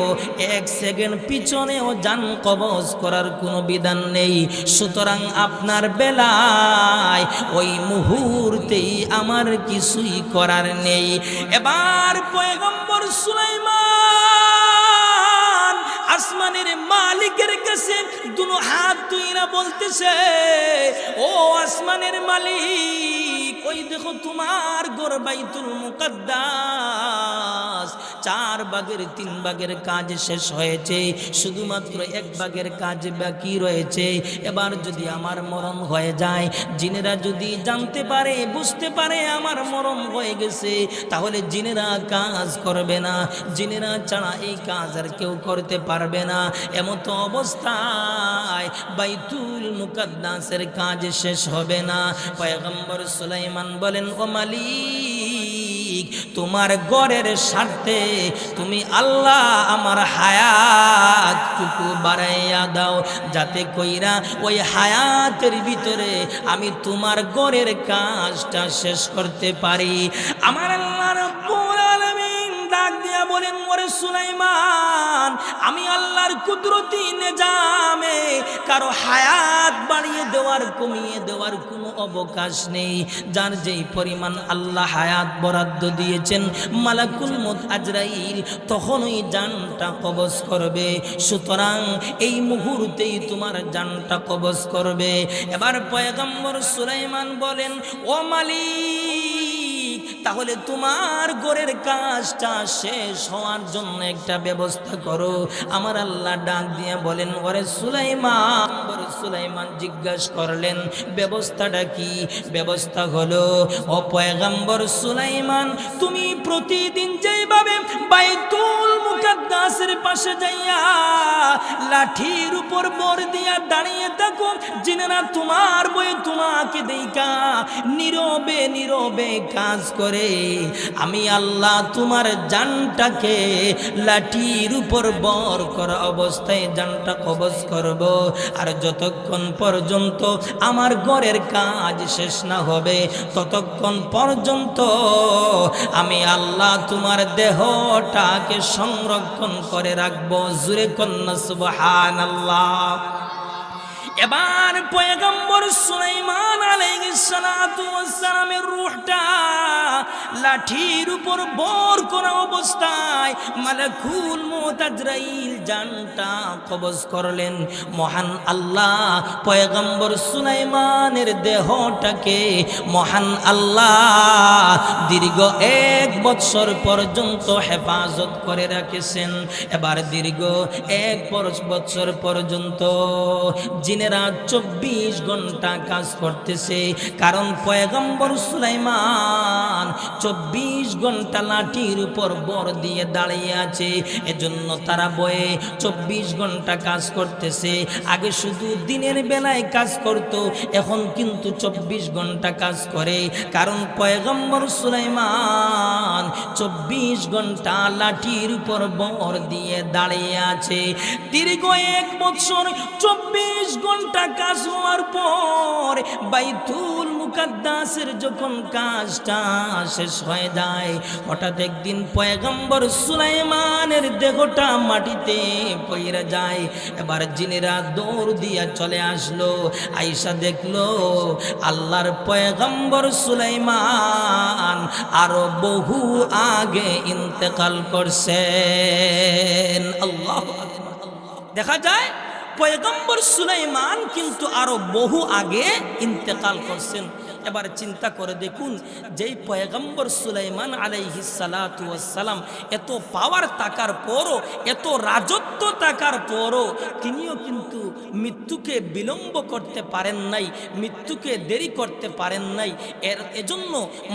Speaker 1: 1 সেকেন্ড পিছনেও জান কবজ করার কোনো বিধান নেই। সুতরাং আপনার বেলায় ওই মুহূর্তেই আমার কিছুই করার নেই। এবার পয়গম্বর সুলাইমান আসমানের মালিকের কাছে দুনো হাত তুইরা বলতেছে, ও আসমানের মালিক, ওই দেখো তোমার ঘর বাইতুল মুকাদ্দাস 4 ভাগের 3 ভাগের কাজ শেষ হয়েছে, শুধুমাত্র 1 ভাগের কাজ বাকি রয়েছে। এবার যদি আমার মরণ হয়ে যায়, জিনেরা যদি জানতে পারে, বুঝতে পারে আমার মরণ হয়ে গেছে, তাহলে জিনেরা কাজ করবে না, জিনেরা ছাড়া এই কাজ আর কেউ করতে পারবে না। এমতো অবস্থায় বাইতুল মুকাদ্দাসের কাজ শেষ হবে না। পয়গম্বর সুলাইমান বলেন, ও মালিক, তোমার ঘরের স্বার্থে তুমি আল্লাহ আমার হায়াতটুকু বাড়াইয়া দাও, যাতে কইরা ওই হায়াতের ভিতরে আমি তোমার ঘরের কাজটা শেষ করতে পারি। আমার আল্লাহ রাব্বুল আলামিন ডাক দিয়া বলেন, ওরে সুলাইমান, আমি আল্লাহর কুদরতি নিজামে কারো হায়াত বাড়িয়ে দেওয়ার কমিয়ে দেওয়ার কোনো অবকাশ নেই। যার যেই পরিমাণ আল্লাহ হায়াত বরাদ্দ দিয়েছেন, মালাকুল মউত আজরাইল তখনই জানটা কবজ করবে। সুতরাং এই মুহূর্তেই তোমার জানটা কবজ করবে। এবার পয়গম্বর সুলাইমান বলেন, ও মালিক, তাহলে তোমার ঘরের কাজটা শেষ হওয়ার জন্য একটা ব্যবস্থা করো। আমার আল্লাহ ডাক দিয়ে বলেন, ওরে সুলাইমান। সুলাইমান জিজ্ঞাসা করলেন, ব্যবস্থাটা কি? ব্যবস্থা হলো, ও পয়গম্বর সুলাইমান, তুমি প্রতিদিন যেভাবে বাইতুল মুকাদ্দাসের পাশে যাইয়া লাঠির উপর বর দিয়া দাঁড়িয়ে থাকো, জিনেরা তোমার বই তোমাকে দেইকা নীরবে নীরবে কাজ করে, আমি আল্লাহ তোমার জানটাকে লাঠির উপর বর করা অবস্থায় জানটা কবজ করব। আর যতক্ষণ পর্যন্ত আমার ঘরের কাজ শেষ না হবে, ততক্ষণ পর্যন্ত আমি আল্লাহ তোমার দেহটাকে সংরক্ষণ করে রাখবো। জুরে কন্যা সুবহানাল্লাহ। এবার পয়গম্বর সুলাইমান আলাইহিস সালাতু ওয়াস সালামের রূহটা লাঠির উপর বর করা অবস্থায় মালাকুল মউত আজরাইল জানটা কবজ করলেন। মহান আল্লাহ পয়গম্বর সুলাইমানের দেহটাকে মহান আল্লাহ দীর্ঘ 1 বছর পর্যন্ত হেফাজত করে রেখেছেন। এবার দীর্ঘ 1 বছর পর্যন্ত জিনেরা 24 ঘন্টা কাজ করতেছে, কারণ পয়গম্বর সুলাইমান 24 ঘন্টা লাঠির উপর বর দিয়ে দাঁড়িয়ে আছে। এজন্য তারা বয়ে 24 ঘন্টা কাজ করতেছে। আগে শুধু দিনের বেলায় কাজ করত, এখন কিন্তু 24 ঘন্টা কাজ করে। কারণ পয়গম্বর সুলাইমান 24 ঘন্টা লাঠির উপর বর দিয়ে দাঁড়িয়ে আছে। দীর্ঘ 1 বছর 24 ঘন্টা কাজ হওয়ার পর বাইতুল মুকাদ্দাসের যখন কাজটা শেষ হয়ে যায়, হঠাৎ একদিন পয়গম্বর সুলাইমানের দেহটা মাটিতে পড়ে যায়। এবার জিনেরা দৌড় দিয়া চলে আসলো, আয়েশা দেখলো আল্লাহর পয়গম্বর সুলাইমান আরো বহু আগে ইন্তেকাল করছেন। আল্লাহু আকবার। দেখা যায় পয়গম্বর সুলাইমান কিন্তু আরো বহু আগে ইন্তেকাল করছেন। এবার চিন্তা করে দেখুন, যেই পয়গম্বর সুলাইমান আলাইহিস সালাতু ওয়াস সালাম এত পাওয়ার থাকার পরও, এত রাজত্ব থাকার পরও তিনিও কিন্তু মৃত্যুকে বিলম্ব করতে পারেন নাই, মৃত্যুকে দেরি করতে পারেন নাই। এজন্য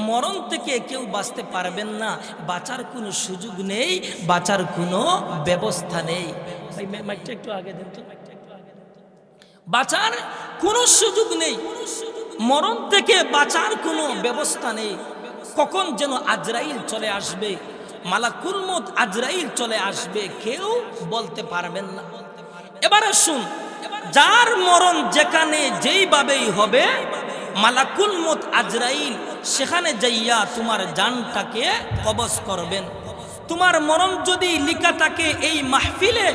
Speaker 1: মরণ থেকে কেউ বাঁচতে পারবেন না, বাঁচার কোনো সুযোগ নেই, বাঁচার কোনো ব্যবস্থা নেই। মাইকটা একটু আগে দেন তো। বাঁচার কোনো সুযোগ নেই, মরণ থেকে বাঁচার কোনো ব্যবস্থা নেই। কখন যেন আজরাইল চলে আসবে, মালাকুল মউত আজরাইল চলে আসবে, কেউ বলতে পারবেন না। এবার আসুন, যার মরণ যেখানে যেইভাবেই হবে, মালাকুল মউত আজরাইল সেখানে যাইয়া তোমার জানটাকে কবজ করবেন। তোমার মরণ যদি লিখা থাকে এই মাহফিলে,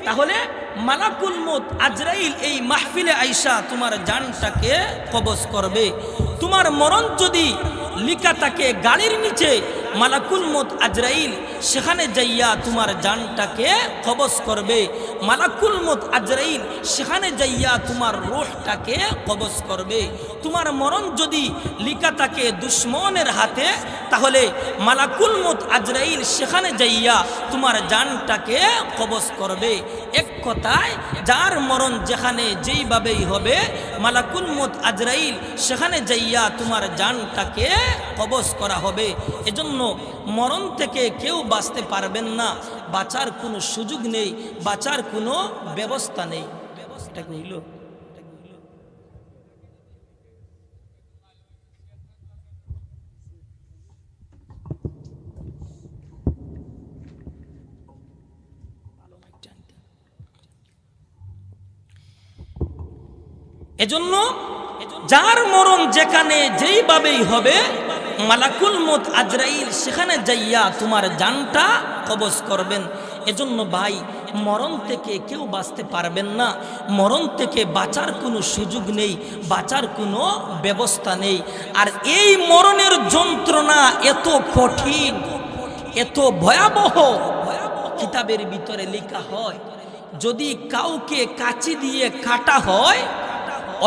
Speaker 1: তাহলে মালাকুল মউত আজরাইল এই মাহফিলে আইসা তোমার জানটাকে কবজ করবে। তোমার মরণ যদি লিখা থাকে গাড়ির নিচে, মালাকুল মউত আজরাইল সেখানে যাইয়া তোমার জানটাকে কবজ করবে। মালাকুল মউত আজরাইল সেখানে যাইয়া তোমার রূহটাকে কবজ করবে। তোমার মরণ যদি লিখা থাকে দুশমনের হাতে, তাহলে মালাকুল মউত আজরাইল সেখানে যাইয়া তোমার জানটাকে কবজ করবে। এক কথায়, যার মরণ যেখানে যেইভাবেই হবে, মালাকুল মউত আজরাইল সেখানে যাইয়া তোমার জানটাকে কবজ করা হবে। এজন্য মরণ থেকে কেউ বাঁচতে পারবেন না, বাঁচার কোনো সুযোগ নেই, বাঁচার কোনো ব্যবস্থা নেই। এটা কইল এজন্য যার মরণ যেখানে যেইভাবেই হবে, মালাকুল মউত আজরাইল সেখানে যাইয়া তোমার জানটা কবজ করবেন। এজন্য ভাই, মরণ থেকে কেউ বাঁচতে পারবেন না, মরণ থেকে বাঁচার কোনো সুযোগ নেই, বাঁচার কোনো ব্যবস্থা নেই। আর এই মরণের যন্ত্রণা এত কঠিন, এত ভয়াবহ, কিতাবের ভিতরে লেখা হয় যদি কাউকে কাঁচি দিয়ে কাটা হয়,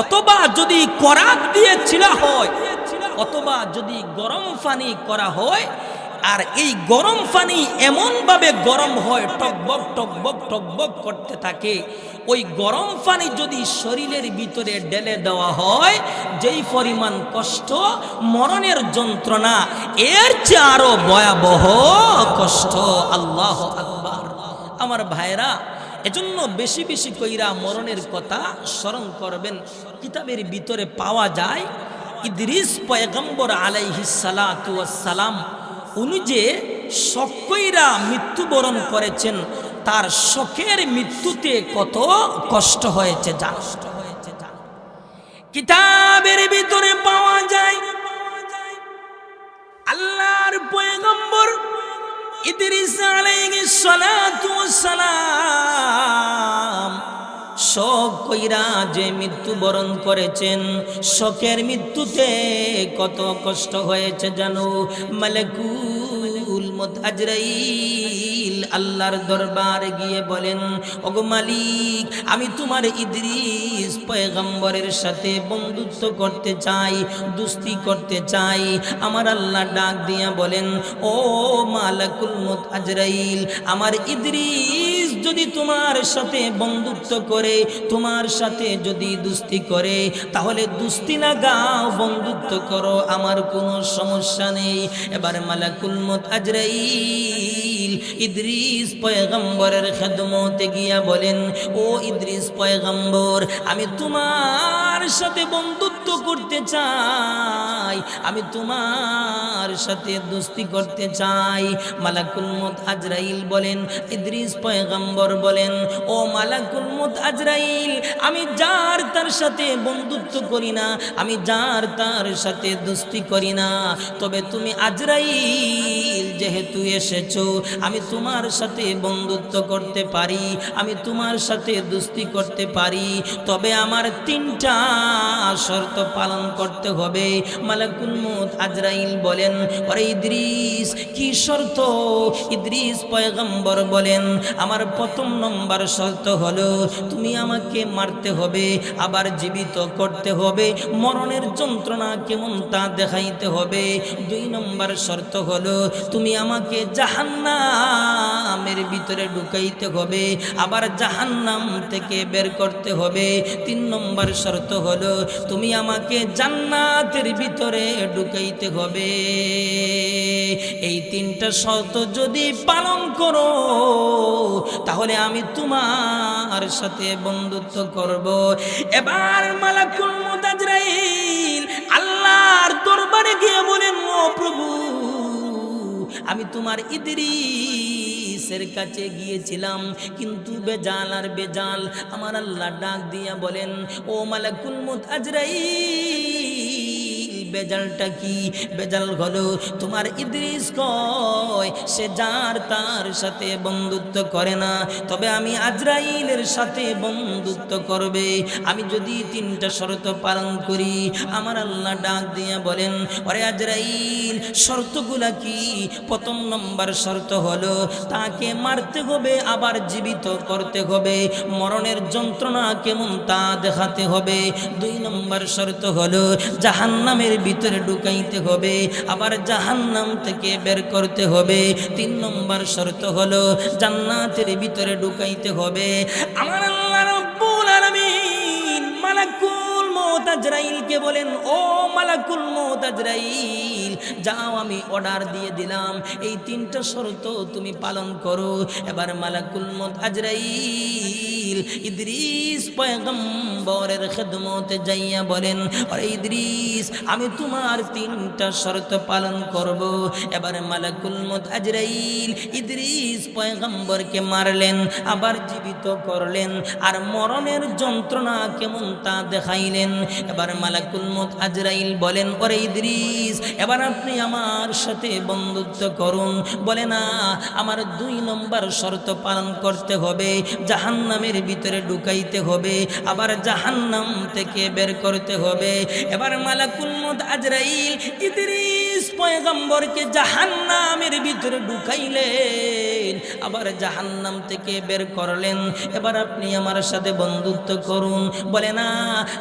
Speaker 1: অথবা যদি করাত দিয়ে ছিঁড়া হয়, অথবা যদি গরম পানি করা হয়, আর এই গরম পানি এমনভাবে গরম হয়, টকবক টকবক টকবক করতে থাকে, ওই গরম পানি যদি শরীরের ভিতরে ঢেলে দেওয়া হয়, যেই পরিমাণ কষ্ট, মরণের যন্ত্রণা এর চেয়ে আরো ভয়াবহ কষ্ট। আল্লাহু আকবার। আমার ভাইরা, এজন্য বেশি বেশি কইরা মরণের কথা স্মরণ করবেন। কিতাবের ভিতরে পাওয়া যায় ইদ্রিস পয়গম্বর আলাইহিস সালাতু ওয়াস সালাম উনি যে শোক কইরা মৃত্যুবরণ করেছেন, তার শোকের মৃত্যুতে কত কষ্ট হয়েছে জানো? কিতাবের ভিতরে পাওয়া যায় আল্লাহর পয়গম্বর ইদ্রিস আলাইহিস সালাতু ওয়াস সালাম শোক কইরা যে মৃত্যুবরণ করেছেন, শোকের মৃত্যুতে কত কষ্ট হয়েছে জানো? মালাকুল মউত আজরাইল আল্লাহর দরবারে গিয়ে বলেন, ওগো মালিক, আমি তোমার ইদ্রিস পয়গম্বরের সাথে বন্ধুত্ব করতে চাই, দুস্তি করতে চাই। আমার আল্লাহ ডাক দিয়া বলেন, ও মালাকুল মউত আজরাইল, আমার ইদ্রিস যদি তোমার সাথে বন্ধুত্ব করে, তোমার সাথে যদি দুস্তি করে, তাহলে দুস্তি লাগাও, বন্ধুত্ব করো, আমার কোনো সমস্যা নেই। এবার মালাকুল মউত আজরাইল ইদ্রিস পয়গম্বরের খেদমতে গিয়া বলেন, ও ইদ্রিস পয়গম্বর, আমি তোমার সাথে বন্ধুত্ব করতে চাই, আমি তোমার সাথে দোস্তি করতে চাই। মালাকুল মউত আজরাইল বলেন, ইদ্রিস পয়গম্বর বলেন, ও মালাকুল মউত আজরাইল, আমি যার তার সাথে বন্ধুত্ব করি না, আমি যার তার সাথে দোস্তি করি না, তবে তুমি আজরাইল যেহেতু এসেছো, আমি তোমার সাথে বন্ধুত্ব করতে পারি, আমি তোমার সাথে দোস্তি করতে পারি, তবে আমার 3টা শর্ত পালন করতে হবে। মালাকুল মউত আজরাইল বলেন, আরে ইদ্রিস, কি শর্ত? ইদ্রিস পয়গম্বর বলেন, আমার 1 নম্বর শর্ত হলো তুমি আমাকে মারতে হবে, আবার জীবিত করতে হবে, মরণের যন্ত্রণা কেমন তা দেখাইতে হবে। 2 নম্বর শর্ত হলো তুমি আমাকে জাহান্নামের ভিতরে ঢুকাইতে হবে, আবার জাহান্নাম থেকে বের করতে হবে। 3 নম্বর শর্ত হলো তুমি আমাকে জান্নাতের ভিতরে ঢুকাইতে হবে। এই 3টা শর্ত যদি পালন করো, তাহলে আমি তোমার সাথে বন্ধুত্ব করব। এবার মালাকুল মউত আজরাইল আল্লাহর দরবারে গিয়ে বলেন, ও প্রভু, আমি তোমার ইদ্রিসের কাছে গিয়েছিলাম, কিন্তু বেজাল আর বেজাল। আমার আল্লাহ ডাক দিয়া বলেন, ও মালাকুল মউত আজরাইল, বেজালটা কি? বেজাল হলো তোমার ইদ্রিস কয় সে যার তার সাথে বন্ধুত্ব করে না, তবে আমি আজরাইলের সাথে বন্ধুত্ব করবে, আমি যদি 3টা শর্ত পালন করি। আমার আল্লাহ ডাক দিয়া বলেন, ওরে আজরাইল, শর্তগুলা কি? 1 নম্বর শর্ত হলো তাকে মারতে হবে, আবার জীবিত করতে হবে, মরণের যন্ত্রণা কেমন তা দেখাতে হবে। 2 নম্বর শর্ত হলো জাহান্নামের ভিতরে ঢুকাইতে হবে, আবার জাহান্নাম থেকে বের করতে হবে। 3 নম্বর শর্ত হলো জান্নাতের ভিতরে ঢুকাইতে হবে। আমার আল্লাহ রাব্বুল আলামিন মালাকুল মউত আজরাইলকে বলেন, ও মালাকুল মউত আজরাইল, যাও, আমি অর্ডার দিয়ে দিলাম, এই 3টা শর্ত তুমি পালন করো। এবার মালাকুল মউত আজরাইল ইদ্রিস পয়গম্বরের খেদমতে যাইয়া বলেন, আরে ইদ্রিস, আমি তোমার 3টা শর্ত পালন করব। এবার মালাকুল মউত আজরাইল ইদ্রিস পয়গম্বরকে মারলেন, আবার জীবিত করলেন, আর মরণের যন্ত্রণা কেমন তা দেখাইলেন। এবার মালাকুল মউত আজরাইল বলেন, ওরে ইদ্রিস, এবার আপনি আমার সাথে বন্ধুত্ব করুন। বলে না, আমার 2 নম্বর শর্ত পালন করতে হবে, জাহান্নামের ভিতরে ঢুকাইতে হবে, আবার জাহান্নাম থেকে বের করতে হবে। এবার মালাকুল মউত আজরাইল ইদ্রিস পয়গম্বরকে জাহান্নামের ভিতরে ঢুকাইলেন, আবার জাহান্নাম থেকে বের করলেন। এবার আপনি আমার সাথে বন্ধুত্ব করুন। বলে না,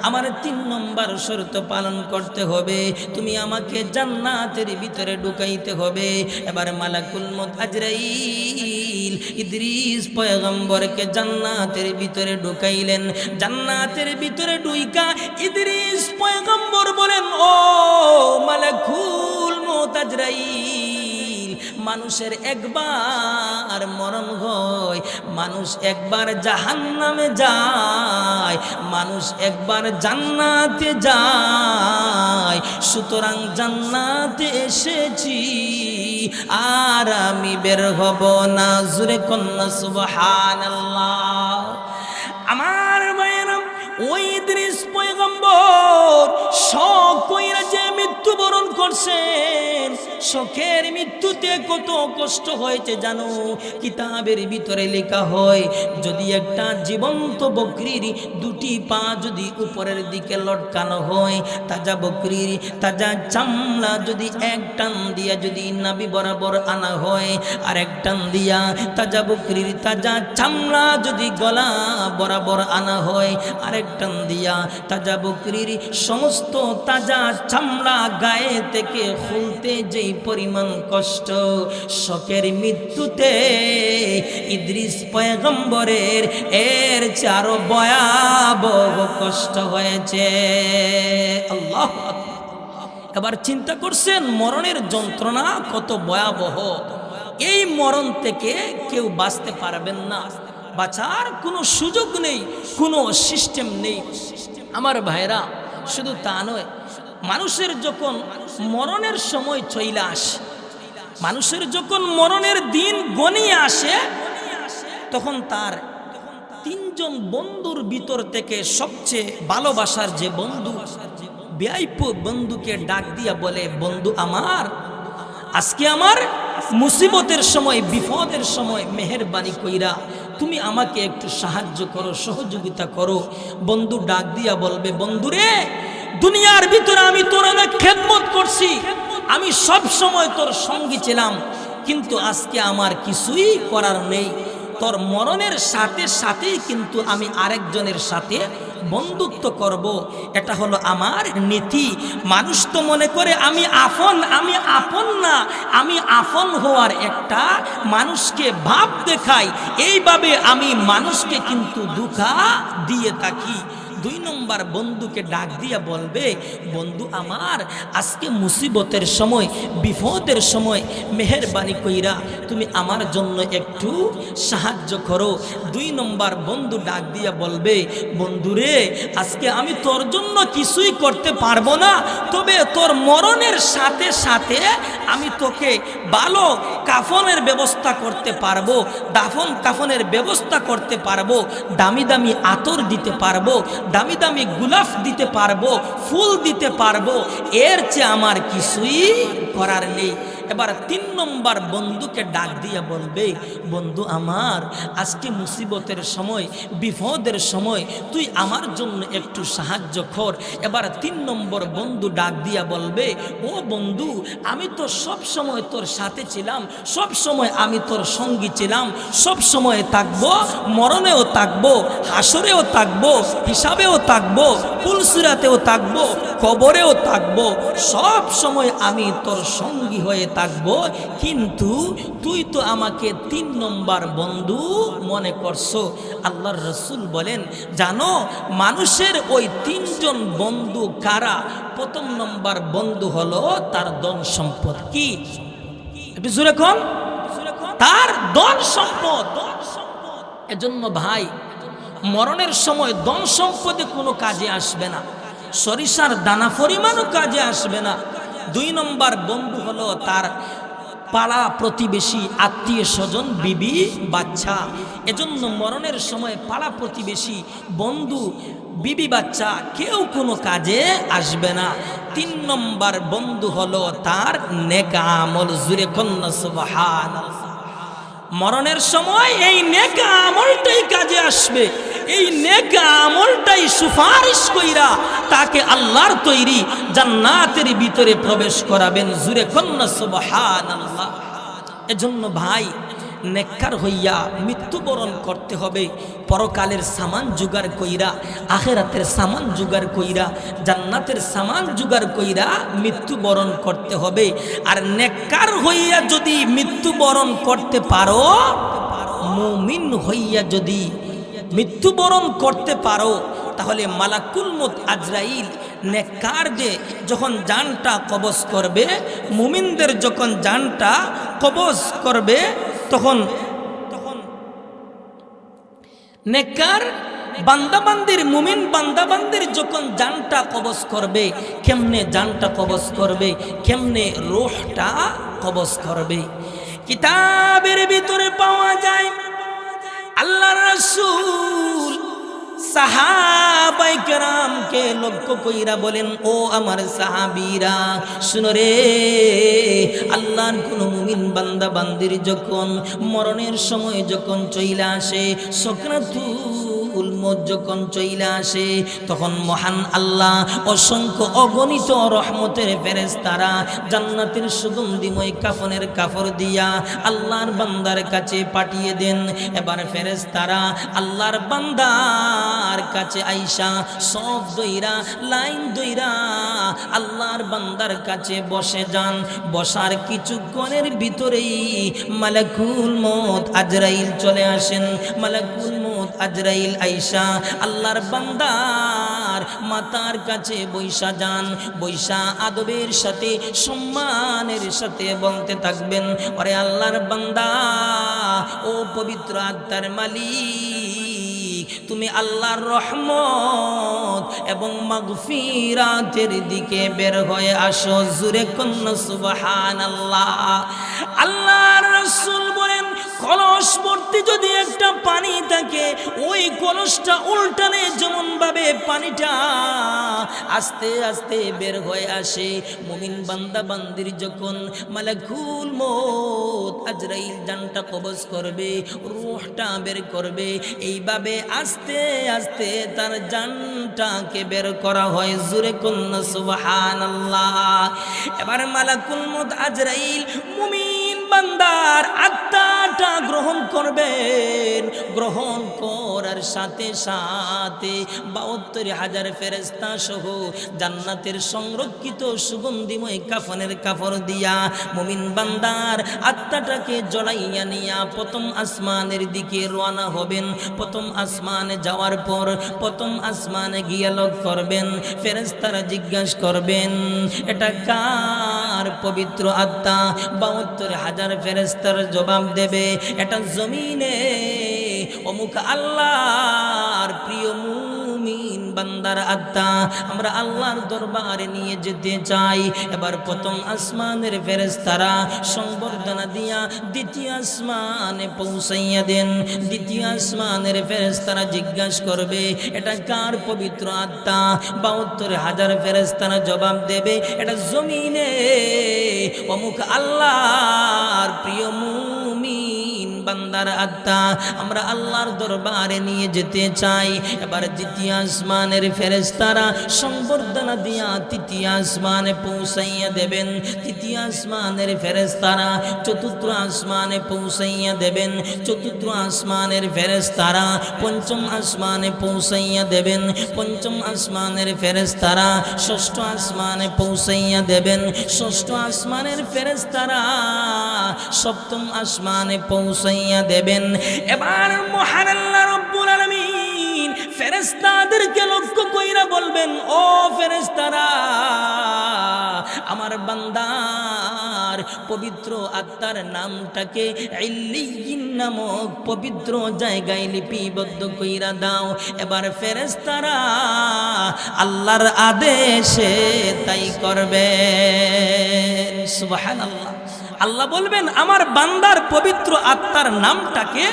Speaker 1: আমার 3 নম্বর শর্ত পালন করতে হবে, তুমি আমাকে জান্নাতের ভিতরে ঢুকাইতে হবে। এবার মালাকুল মউত আজরাইল ইদ্রিস পয়গম্বরকে জান্নাতের ভিতরে ঢুকাইলেন। জান্নাতের ভিতরে ঢুইকা ইদ্রিস পয়গম্বর বলেন, ও মালাকুল মউত আজরাইল, মানুষের একবার মরণ হয়, মানুষ একবার জাহান্নামে যায়, মানুষ একবার জান্নাতে যায়, সুতরাং জান্নাতে এসেছি, আর আমি বের হব না। জোরে কন্যা সুবহানাল্লাহ। আমার ভাইয়েরা, ওই ইদ্রিস পয়গম্বর শখ কইরা যে মৃত্যুবরণ করছেন, শখের মৃত্যুতে কত কষ্ট হয়েছে জানো? কিতাবের ভিতরে লেখা হয়, যদি একটা জীবন্ত বকরির দুটি পা যদি উপরের দিকে লটকানো হয়, তাজা বকরির তাজা চামড়া যদি এক টান দিয়া যদি নাভি বরাবর আনা হয়, আর এক টান দিয়া তাজা বকরির তাজা চামড়া যদি গলা বরাবর আনা হয়, আর এক টান দিয়া তাজা বকরির সমস্ত তাজা চামড়া গায়ে থেকে খুলতে যেই পরিমাণ কষ্ট, শখের মৃত্যুতে ইদ্রিস পয়গম্বরের এর চেয়ে আরো ভয়াবহ কষ্ট হয়েছে। আল্লাহু আকবার। এবার চিন্তা করছেন মরণের যন্ত্রণা কত ভয়াবহ। এই মরণ থেকে কেউ বাঁচতে পারবেন না, বাঁচার কোনো সুযোগ নেই, কোনো সিস্টেম নেই। আমার ভাইরা, শুধু তা নয়, মানুষের যখন মরণের সময় চলে আসে, মানুষের যখন মরণের দিন গনিয়ে আসে, তখন তার তিনজন বন্ধুর ভিতর থেকে সবচেয়ে ভালোবাসার যে বন্ধু, বিআইপি বন্ধুকে ডাক দিয়া বলে, বন্ধু আমার, আজকে আমার মুসিবতের সময়, বিপদের সময় মেহেরবানি কইরা তুমি আমাকে একটু সাহায্য করো, সহযোগিতা করো। বন্ধু ডাক দিয়া বলবে, বন্ধুরে, দুনিয়ার ভিতরে আমি তোর অনেক খেদমত করছি, আমি সব সময় তোর সঙ্গী ছিলাম, কিন্তু আজকে আমার কিছুই করার নেই। তোর মরণের সাথে সাথেই কিন্তু আমি আরেকজনের সাথে বন্ধুত্ব করব, এটা হলো আমার নীতি। মানুষ তো মনে করে আমি আপন, আমি আপন না, আমি আপন হওয়ার একটা মানুষকে ভাব দেখাই, এইভাবে আমি মানুষকে কিন্তু ধোঁকা দিয়ে থাকি। দুই নম্বর বন্ধুকে ডাক দিয়া বলবে, বন্ধু আমার, আজকে মুসিবতের সময়, বিপদের সময় মেহেরবানি কইরা তুমি আমার জন্য একটু সাহায্য করো। দুই নম্বর বন্ধু ডাক দিয়া বলবে, বন্ধুরে, আজকে আমি তোর জন্য কিছুই করতে পারবো না, তবে তোর মরণের সাথে সাথে আমি তোকে ভালো কাফনের ব্যবস্থা করতে পারবো, দাফন কাফনের ব্যবস্থা করতে পারবো, দামি দামি আতর দিতে পারবো, দামি দামি গোলাপ দিতে পারবো, ফুল দিতে পারবো, এর চেয়ে আমার কিছুই করার নেই। এবার তিন নম্বর বন্ধুকে ডাক দিয়া বলবে, বন্ধু আমার, আজকে মুসিবতের সময়, বিপদের সময় তুই আমার জন্য একটু সাহায্য কর। এবার তিন নম্বর বন্ধু ডাক দিয়া বলবে, ও বন্ধু, আমি তো সব সময় তোর সাথে ছিলাম, সব সময় আমি তোর সঙ্গী ছিলাম, সব সময় থাকবো, মরণেও থাকবো, হাসরেও থাকবো, হিসাবেও থাকবো, পুলসিরাতেও থাকবো, কবরেও থাকবো, সব সময় আমি তোর সঙ্গী হয়ে থাকবো, কিন্তু তুই তো আমাকে তিন নম্বর বন্ধু মনে করছো। আল্লাহর রাসূল বলেন, জানো মানুষের ওই তিনজন বন্ধু কারা? প্রথম নম্বর বন্ধু হলো তার ধন সম্পদ। কি? একটু জোরে কোন? তার ধন সম্পদ। এজন্য ভাই, মরণের সময় ধন সম্পদে কোনো কাজে আসবে না, সরিষার দানা পরিমাণও কাজে আসবে না। দুই নম্বর বন্ধু হলো তার পাড়া প্রতিবেশী, আত্মীয় স্বজন, বিবি বাচ্চা। এজন্য মরণের সময় পাড়া প্রতিবেশী, বন্ধু, বিবি বাচ্চা কেউ কোনো কাজে আসবে না। তিন নম্বর বন্ধু হলো তার নেক আমল। জুরে কন্যা সুবহানাল্লাহ। মরণের সময় এই নেক আমলটাই কাজে আসবে, এই নেক আমলটাই সুপারিশ কইরা তাকে আল্লাহর তৈরি জান্নাতের ভিতরে প্রবেশ করাবেন। জুরে কন্যা সুবহানাল্লাহ। এজন্য ভাই, নেককার হইয়া মৃত্যুবরণ করতে হবে, পরকালের সামান জোগাড় কইরা, আখিরাতের সামান জোগাড় কইরা, জান্নাতের সামান জোগাড় কইরা মৃত্যুবরণ করতে হবে। আর নেককার হইয়া যদি মৃত্যুবরণ করতে পারো, মুমিন হইয়া যদি মৃত্যুবরণ করতে পারো, তাহলে মালাকুল মউত আজরাইল নেককার যে যখন জানটা কবজ করবে, মুমিনদের যখন জানটা কবজ করবে, তখন নেককার বান্দাবান্দির, মুমিন বান্দাবান্দির যখন জানটা কবজ করবে, কেমনে জানটা কবজ করবে, কেমনে রূহটা কবজ করবে? কিতাবের ভিতরে পাওয়া যায়, আল্লাহর রাসূল সাহাবায়ে কেরামকে লক্ষ্য কইরা বলেন, ও আমার সাহাবীরা শুনো রে, আল্লাহর কোন মুমিন বান্দা বান্দির যখন মরণের সময় যখন চইলা আসে, সাকরাতুল মউত যখন চইলা আসে, তখন মহান আল্লাহ অসংখ্য অগণিত রহমতের ফেরেশতারা জান্নাতের সুগন্ধিময় কাফনের কাপড় দিয়া আল্লাহর বান্দার কাছে পাঠিয়ে দেন। এবার ফেরেশতারা আল্লাহর বান্দার কাছে আইসা সব দইরা লাইন দইরা আল্লাহর বান্দার কাছে বসে যান। বসার কিছুক্ষণের ভিতরেই মালাকুল মউত আজরাইল চলে আসেন। মালাকুল মউত আজরাইল আইসা আল্লাহর বান্দার মাতার কাছে বৈশা যান। বৈশা আদবের সাথে সম্মানের সাথে বলতে থাকবেন, ওরে আল্লাহর বান্দা, ও পবিত্র আত্মার মালিক, তুমি আল্লাহর রহমত এবং মাগফিরাতের দিকে বের হয়ে আসো। জুরে কন্না সুবহানাল্লাহ। আল্লাহর রাসূল বলেন, কলস ভর্তি যদি একটা পানি থাকে, ওই কলসটা উল্টালে যেমন ভাবে পানিটা আস্তে আস্তে বের হয়ে আসে, মুমিন বান্দা বান্দির যখন মালাকুল মউত আজরাইল জানটা কবজ করবে, রূহটা বের করবে, এইভাবে আস্তে আস্তে তার জানটাকে বের করা হয়। জোরে কন্না সুবহানাল্লাহ। এবার মালাকুল মউত আজরাইল মুমিন বান্দার আত্মাটা গ্রহণ করবেন। গ্রহণ করার সাথে সাথে ৭২,০০০ ফেরেশতা সহ জান্নাতের সংরক্ষিত সুগন্ধিময় কাফনের কাপড় দিয়া মুমিন বান্দার আত্মাটাকে জড়াইয়া নিয়া প্রথম আসমানের দিকে রওনা হবেন। প্রথম আসমানে যাওয়ার পর প্রথম আসমানে গিয়ে লক্ষ্য করবেন, ফেরেশতারা জিজ্ঞাসা করবেন, এটা কার পবিত্র আত্মা? ৭২,০০০ ফেরেশতার জবাব দেবে, এটা জমিনে অমুক আল্লাহর প্রিয় মুমিন বান্দার আত্মা, আমরা আল্লাহর দরবারে নিয়ে যেতে চাই। এবার প্রথম আসমানের ফেরেশতারা সংবর্ধনা দিয়া দ্বিতীয় আসমানে পৌঁছাইয়া দেন। দ্বিতীয় আসমানের ফেরেশতারা জিজ্ঞাসা করবে, এটা কার পবিত্র আত্মা? ৭২,০০০ ফেরেশতারা জবাব দেবে, এটা জমিনে অমুক আল্লাহর প্রিয় মুমিন বান্দার আত্মা, আমরা আল্লাহর দরবারে নিয়ে যেতে চাই। এবার দ্বিতীয় আসমানের ফেরেশতারা সংবর্ধনা দিয়া তৃতীয় আসমানে পৌঁছাইয়া দেবেন। তৃতীয় আসমানের ফেরেশতারা চতুর্থ আসমানে পৌঁছাইয়া দেবেন। চতুর্থ আসমানের ফেরেশতারা পঞ্চম আসমানে পৌঁছাইয়া দেবেন। পঞ্চম আসমানের ফেরেশতারা ষষ্ঠ আসমানে পৌঁছাইয়া দেবেন। ষষ্ঠ আসমানের ফেরেশতারা সপ্তম আসমানে পৌঁছাইয়া দেবেন। এবার মহান আল্লাহ রব্বুল আলামিন ফেরেশতাদেরকে লক্ষ্য কইরা বলবেন, ও ফেরেশতারা, আমার বান্দার পবিত্র আত্মার নামটাকে ইল্লিয়িন নামক পবিত্র জায়গায় লিপিবদ্ধ কইরা দাও। এবার ফেরেশতারা আল্লাহর আদেশে তাই করবেন। সুবহানাল্লাহ। আল্লাহ বলবেন, আমার বান্দার পবিত্র আত্মার নামটাকে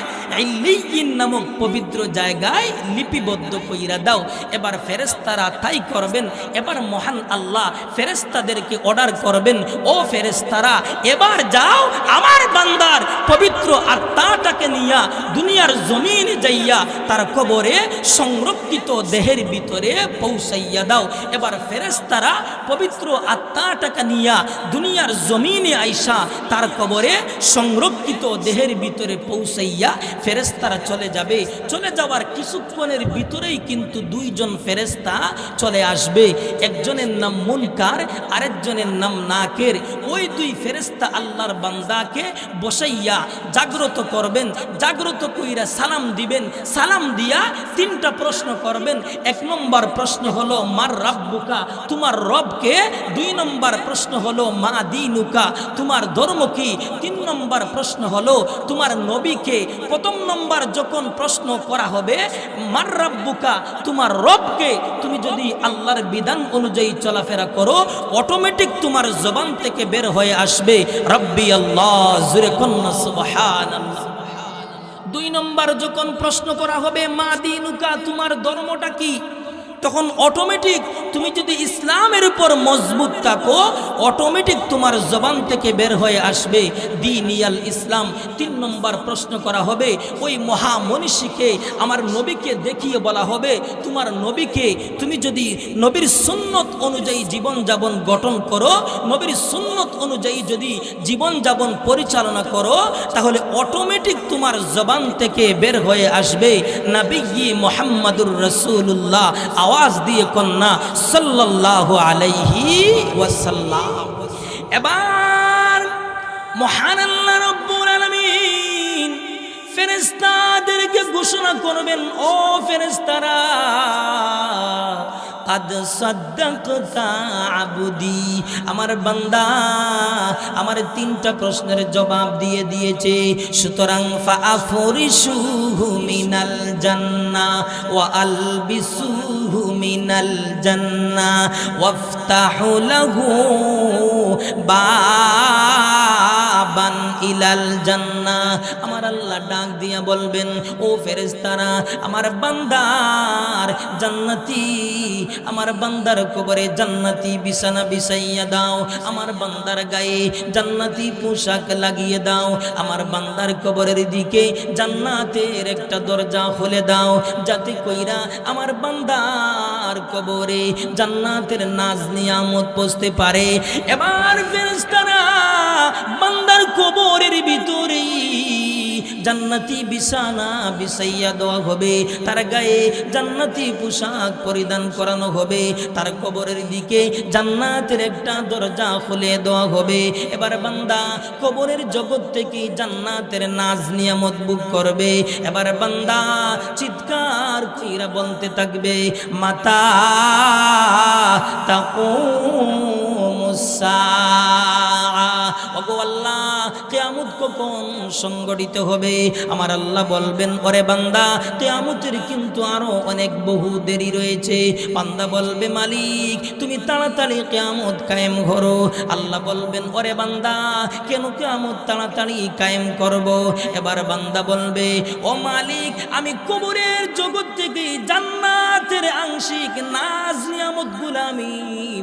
Speaker 1: ইল্লিয়িন নামক পবিত্র জায়গায় লিপিবদ্ধ কইরা দাও। এবার ফেরেশতারা তাই করবেন। এবার মহান আল্লাহ ফেরেশতাদেরকে অর্ডার করবেন, ও ফেরেশতারা, এবার যাও আমার বান্দার পবিত্র আত্মাটাকে নিয়া দুনিয়ার জমিনে যাইয়া তার কবরে সংরক্ষিত দেহের ভিতরে পৌঁছাইয়া দাও। এবার ফেরেশতারা পবিত্র আত্মাটাকে নিয়া দুনিয়ার জমিনে আইসা তার কবরে সংরক্ষিত দেহের ভিতরে পৌঁছাইয়া ফেরেশতারা চলে যাবে। চলে যাওয়ার কিছুক্ষণের ভিতরেই কিন্তু দুইজন ফেরেশতা চলে আসবে। একজনের নাম মুনকার, আরেকজনের নাম নাকির। ওই দুই ফেরেশতা আল্লাহর বান্দাকে বসাইয়া জাগ্রত করবেন। জাগ্রত কইরা সালাম দিবেন। সালাম দিয়া তিনটা প্রশ্ন করবেন। এক নম্বর প্রশ্ন হলো, মার রাব্বুকা, তোমার রবকে? দুই নম্বর প্রশ্ন হলো, মা দীনুকা, তোমার ধর্ম কি? তিন নম্বর প্রশ্ন হলো, তোমার নবীকে? প্রথম নম্বর যখন প্রশ্ন করা হবে মার রাব্বুকা, তোমার রবকে, তুমি যদি আল্লাহর বিধান অনুযায়ী চলাফেরা করো, অটোমেটিক তোমার জবান থেকে বের হয়ে আসবে রব্বি আল্লাহ। জোরে কন্না সুবহানাল্লাহ। 2 নম্বর যখন প্রশ্ন করা হবে মা দিনুকা, তোমার ধর্মটা কি, তখন অটোমেটিক তুমি যদি ইসলামের উপর মজবুত থাকো অটোমেটিক তোমার জবান থেকে বের হয়ে আসবে দীনিয়াল ইসলাম। 3 নম্বর প্রশ্ন করা হবে ওই মহামনীষীকে, আমার নবীকে দেখিয়ে বলা হবে তোমার নবীকে, তুমি যদি নবীর সুন্নত অনুযায়ী জীবনযাপন গঠন করো, নবীর সুন্নত অনুযায়ী যদি জীবনযাপন পরিচালনা করো, তাহলে অটোমেটিক তোমার জবান থেকে বের হয়ে আসবে নবী মুহাম্মাদুর রাসূলুল্লাহ। আওয়াজ দিয়ে কন্যা সাল্লাল্লাহু আলাইহি ওয়াসাল্লাম। এবার মহান আল্লাহ রাব্বুল আলামিন ফেরেশতাদেরকে ঘোষণা করবেন, ও ফেরেশতারা, কাদ সাদ্দাকতা আবদি, আমার বান্দা আমার 3টা প্রশ্নের জবাব দিয়ে দিয়েছে, সুতরাং ফাআফরিশুহু মিনাল জান্নাহ ওয়া আলবিসুহু মিনাল জান্নাহ ওয়াফতাহু লাহু বাবান ইলাল জান্নাহ। আমার আল্লাহ ডাক দিয়া বলবেন, ও ফেরেশতারা, আমার বান্দার জান্নাতি, আমার বান্দার কবরে জান্নাতি বিছানা বিছাইয়া দাও, আমার বান্দার গায়ে জান্নাতি পোশাক লাগিয়ে দাও, আমার বান্দার কবরের দিকে জান্নাতের একটা দরজা খুলে দাও, যাতে কইরা আমার বান্দার কবরে জান্নাতের নাজ নিয়ামত পৌঁছতে পারে। এবার ফেরেশতারা বান্দার কবরের ভিতরে জান্নাতি বিছানা বিছাইয়া দেওয়া হবে, তার গায়ে জান্নাতি পোশাক পরিধান করানো হবে, তার কবরের দিকে জান্নাতের একটা দরজা খুলে দেওয়া হবে। এবার বান্দা কবরের জগৎ থেকে জান্নাতের নাজ নিয়ামত ভোগ করবে। এবার বান্দা চিৎকার কইরা বলতে থাকবে, মাতা তাকুমুস সাআ, ওগো আল্লাহ কিয়ামত কখন সংগঠিত হবে? আমার আল্লাহ বলবেন, ওরে বান্দা কিয়ামতের কিন্তু আরো অনেক বহু দেরি রয়েছে। বান্দা বলবে, মালিক তুমি তাড়াতাড়ি কিয়ামত কায়েম করো। আল্লাহ বলবেন, ওরে বান্দা কেন কিয়ামত তাড়াতাড়ি কায়েম করব? এবার বান্দা বলবে, ও মালিক আমি কবরের জগৎ থেকে জান্নাতের আংশিক নাজ নিয়ামতগুলো আমি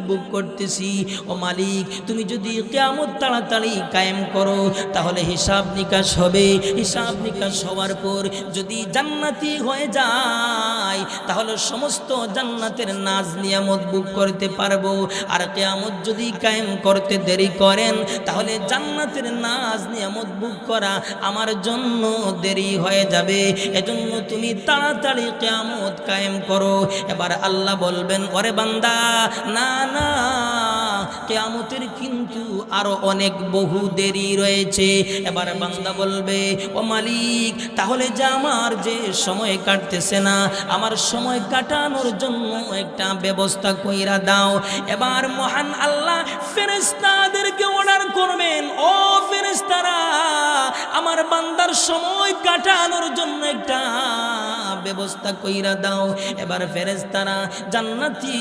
Speaker 1: ভোগ করতেছি। ও মালিক তুমি যদি কিয়ামত তাড়াতাড়ি কায়েম করো তাহলে হিসাব নিকাশ হবে, হিসাব নিকাশ হওয়ার পর যদি জান্নাতি হয়ে যায় তাহলে সমস্ত জান্নাতের নাজ নিয়ামত ভোগ করতে পারবো। আর কিয়ামত যদি কায়েম করতে দেরি করেন তাহলে জান্নাতের নাজ নিয়ামত ভোগ করা আমার জন্য দেরি হয়ে যাবে। এজন্য তুমি তাড়াতাড়ি কিয়ামত কায়েম করো। এবার আল্লাহ বলবেন, ওরে বান্দা না না, কিয়ামতের কিন্তু আরো অনেক বহু দেরি রয়েছে। এবার বান্দা বলবে, ও মালিক তাহলে যে আমার যে সময় কাটতেছে না, আমার সময় কাটানোর জন্য একটা ব্যবস্থা কইরা দাও। এবার মহান আল্লাহ ফেরেশতাদেরকে অর্ডার করবেন, ও ফেরেশতারা আমার বান্দার সময় কাটানোর জন্য একটা ব্যবস্থা কইরা দাও। এবার ফেরেশতারা জান্নাতি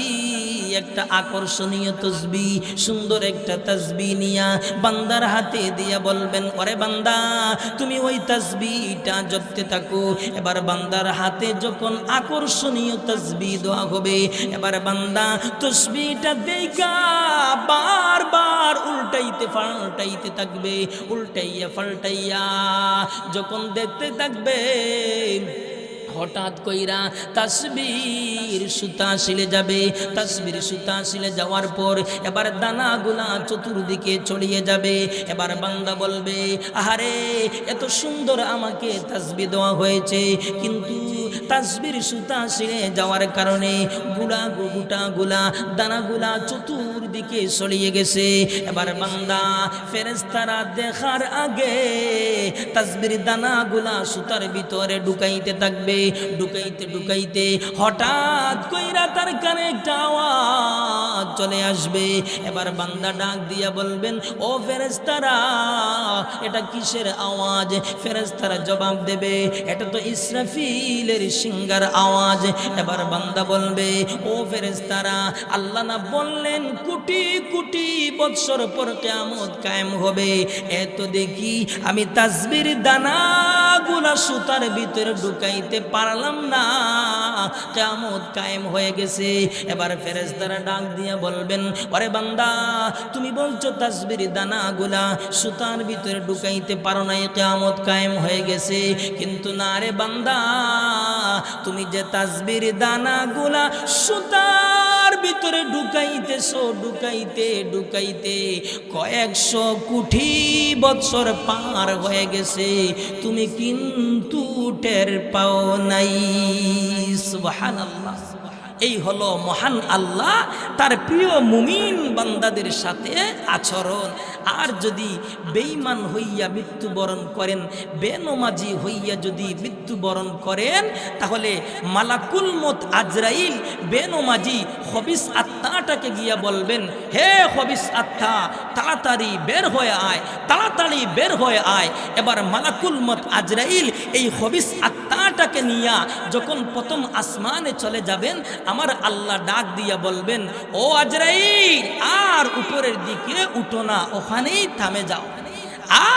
Speaker 1: একটা আকর্ষণীয় তসবিহ, সুন্দর একটা তাসবিহ নিয়া বান্দার হাতে দিয়া বলবেন, ওরে বান্দা তুমি ওই তাসবিহটা জপতে থাকো। এবার বান্দার হাতে যখন আকর্ষণীয় তাসবিহ দেওয়া হবে, এবার বান্দা তাসবিহটা দেখা বারবার উল্টাইতে পাল্টাইতে থাকবে। উল্টাইয়া পাল্টাইয়া যখন দেখতে থাকবে, হঠাৎ কইরা তাসবির সুতা শিলে যাবে। তাসবির সুতা শিলে যাওয়ার পর এবার দানাগুলা চতুর্দিকে ছড়িয়ে যাবে। এবার বান্দা বলবে, আহারে এত সুন্দর আমাকে তাসবিহ দেওয়া হয়েছে, কিন্তু তাসবির সুতা শিলে যাওয়ার কারণে গুলা দানাগুলা চতুর্দিকে ছড়িয়ে গেছে। এবার বান্দা ফেরেশতারা দেখার আগে তাসবির দানাগুলা সুতার ভিতরে ঢুকাইতে থাকবে। ঢুকাইতে ঢুকাইতে হঠাৎ কইরা তার কানে একটা আওয়াজ চলে আসবে। এবার বান্দা ডাক দিয়া বলবেন, ও ফেরেশতারা এটা কিসের আওয়াজ? ফেরেশতারা জবাব দেবে, এটা তো ইসরাফিলের সিংহার আওয়াজ। এবার বান্দা বলবে, ও ফেরেশতারা আল্লাহ না বললেন কোটি কোটি কোটি বৎসর পর কিয়ামত কায়েম হবে। এত দেখি আমি তাসবির দানাগুলা সুতার ভিতরে ঢুকাইতে পারলাম না, কিয়ামত কায়েম হয়ে গেছে। এবার ফেরেশতারা ডাক দিয়ে বলবেন, ওরে বান্দা, তুমি বলছো তাসবির দানাগুলা সুতার ভিতরে ঢুকাইতে পারো নাই, কিয়ামত কায়েম হয়ে গেছে। কিন্তু না রে বান্দা, তুমি যে তাসবির দানাগুলা সুতার ভিতরে ঢুকাইতেছো, ঢুকাইতে ঢুকাইতে কয়েকশো কোটি বৎসর পার হয়ে গেছে, তুমি কিন্তু টের পাও নাই। সুবহানাল্লাহ। এই হলো মহান আল্লাহ তার প্রিয় মুমিন বান্দাদের সাথে আচরণ। আর যদি বেঈমান হইয়া মৃত্যুবরণ করেন, বেনমাজি হইয়া যদি মৃত্যুবরণ করেন, তাহলে মালাকুল মউত আজরাইল বেনমাজি খবিস আত্মাটাকে গিয়া বলবেন, হে খবিস আত্মা, তাড়াতাড়ি বের হয়ে আয়, তাড়াতাড়ি বের হয়ে আয়। এবার মালাকুল মউত আজরাইল এই খবিস আত্মাটাকে নিয়া যখন প্রথম আসমানে চলে যাবেন, আমার আল্লাহ ডাক দিয়া বলবেন, ও আজরাইল, আর উপরের দিকে উঠো না, ওখানেই থামে যাও,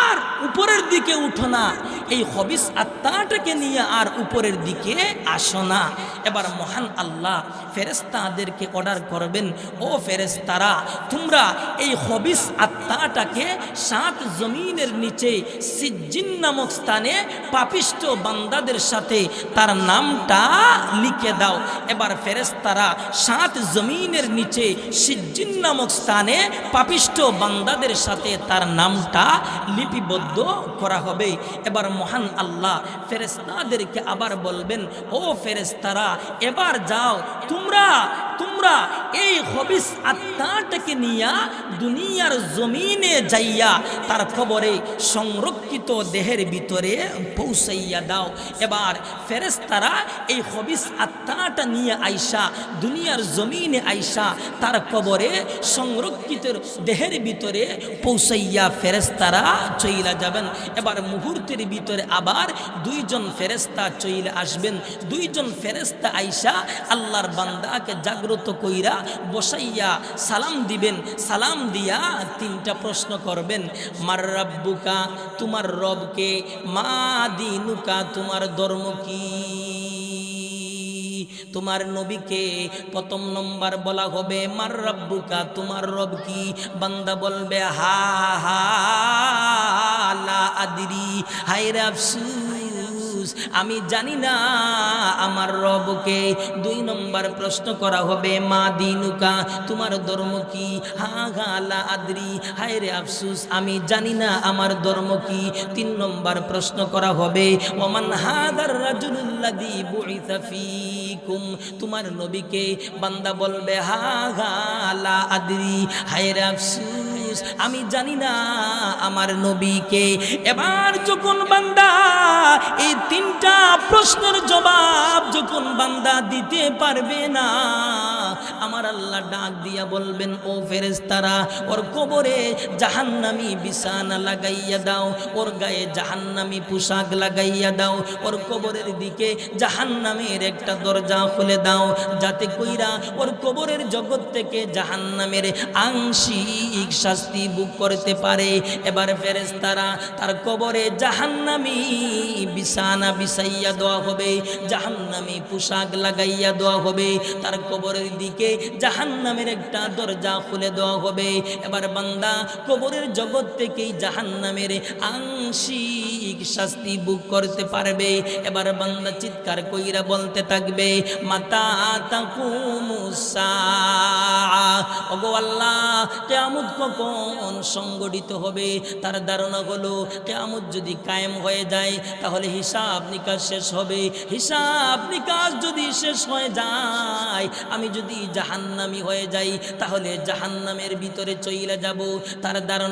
Speaker 1: আর উপরের দিকে উঠো না, এই খবিস আত্মাটাকে নিয়ে আর উপরের দিকে আসো না। এবার মহান আল্লাহ ফেরেশতাদেরকে অর্ডার করবেন, ও ফেরেশতারা, তোমরা এই খবিস আত্মাটাকে 7 জমিনের নিচে সিজ্জিন নামক স্থানে পাপিষ্ঠ বান্দাদের সাথে তার নামটা লিখে দাও। এবার ফেরেশতারা 7 জমিনের নিচে সিজ্জিন নামক স্থানে পাপিষ্ঠ বান্দাদের সাথে তার নামটা লিপিবদ্ধ করা হবে। এবার মহান আল্লাহ ফেরেশতাদেরকে আবার বলবেন, ও ফেরেশতারা, এবার যাও, তোমরা এই খবিস আত্মাটাকে নিয়া দুনিয়ার জমিনে যাইয়া তার কবরে সংরক্ষিত দেহের ভিতরে পৌঁছাইয়া দাও। এবার ফেরেশতারা এই খবিস আত্মাটা নিয়ে আইসা দুনিয়ার জমিনে আইসা তার কবরে সংরক্ষিত দেহের ভিতরে পৌঁছাইয়া ফেরেশতারা চইলা যাবেন। এবার মুহূর্তের ভিতরে আবার 2 জন ফেরেশতা চইলে আসবেন। 2 জন ফেরেশতা আইসা আল্লাহর বান্দাকে জাগ্রত কইরা বসাইয়া সালাম দিবেন। সালাম দিয়া 3টা প্রশ্ন করবেন, মার রাব্বুকা, তোমার রবকে, মা দিনুকা, তোমার ধর্ম কি, তোমার নবীকে। প্রথম নম্বর বলা হবে মার রাব্বুকা, তোমার রব কি। বান্দা বলবে হা হা লা আদরি, হায়রে আফসোস, আমি জানি না আমার রবকে। 2 নম্বর প্রশ্ন করা হবে মা দিনুকা, তোমার ধর্ম কি। হা হা লা আদরি, হায়রে আফসোস, আমি জানি না আমার ধর্ম কি। 3 নম্বর প্রশ্ন করা হবে ওমান হাদার রাজুলুল্লাযী বুইসা ফীকুম, তোমার নবীকে। বান্দা বলবে হা হা লা আদরি, হায়রে আফসোস, আমি জানি না আমার নবীকে। এবার যখন বান্দা এই 3টা প্রশ্নের জবাব যখন বান্দা দিতে পারবে না, আমার আল্লাহ ডাক দিয়া বলবেন, ও ফেরেশতারা, ওর কবরে জাহান্নামী বিছানা লাগাইয়া দাও, ওর গায়ে জাহান্নামী পোশাক লাগাইয়া দাও, ওর কবরের দিকে জাহান্নামের একটা দরজা খুলে দাও, যাতে কইরা ওর কবরের জগৎ থেকে জাহান্নামের আংশিক শাস্তি ভোগ করতে পারে। এবার ফেরেশতারা তার কবরে জাহান্নামী বিছানা বিছাইয়া দেওয়া হবে, জাহান্নামী পোশাক লাগাইয়া দেওয়া হবে, তার কবরের দিকে জাহান্নামের একটা দরজা খুলে দেওয়া হবে। এবার বান্দা কবরের জগৎ থেকেই জাহান্নামের আংশিক শাস্তি ভোগ করতে পারবে। এবার বান্দা চিৎকার কইরা বলতে থাকবে, মাতা তাকুমুস সাআ, ওগো আল্লাহ, কিয়ামত কখন সংগঠিত হবে। তার ধারণা হলো কিয়ামত যদি কায়েম হয়ে যায় তাহলে হিসাব নিকাশ শেষ হবে। হিসাব নিকাশ যদি শেষ হয়ে যায়, আমি যদি জাহান্নামী হয়ে যাই তাহলে জাহান্নামের ভিতরে চইলা যাব। তার ধারণা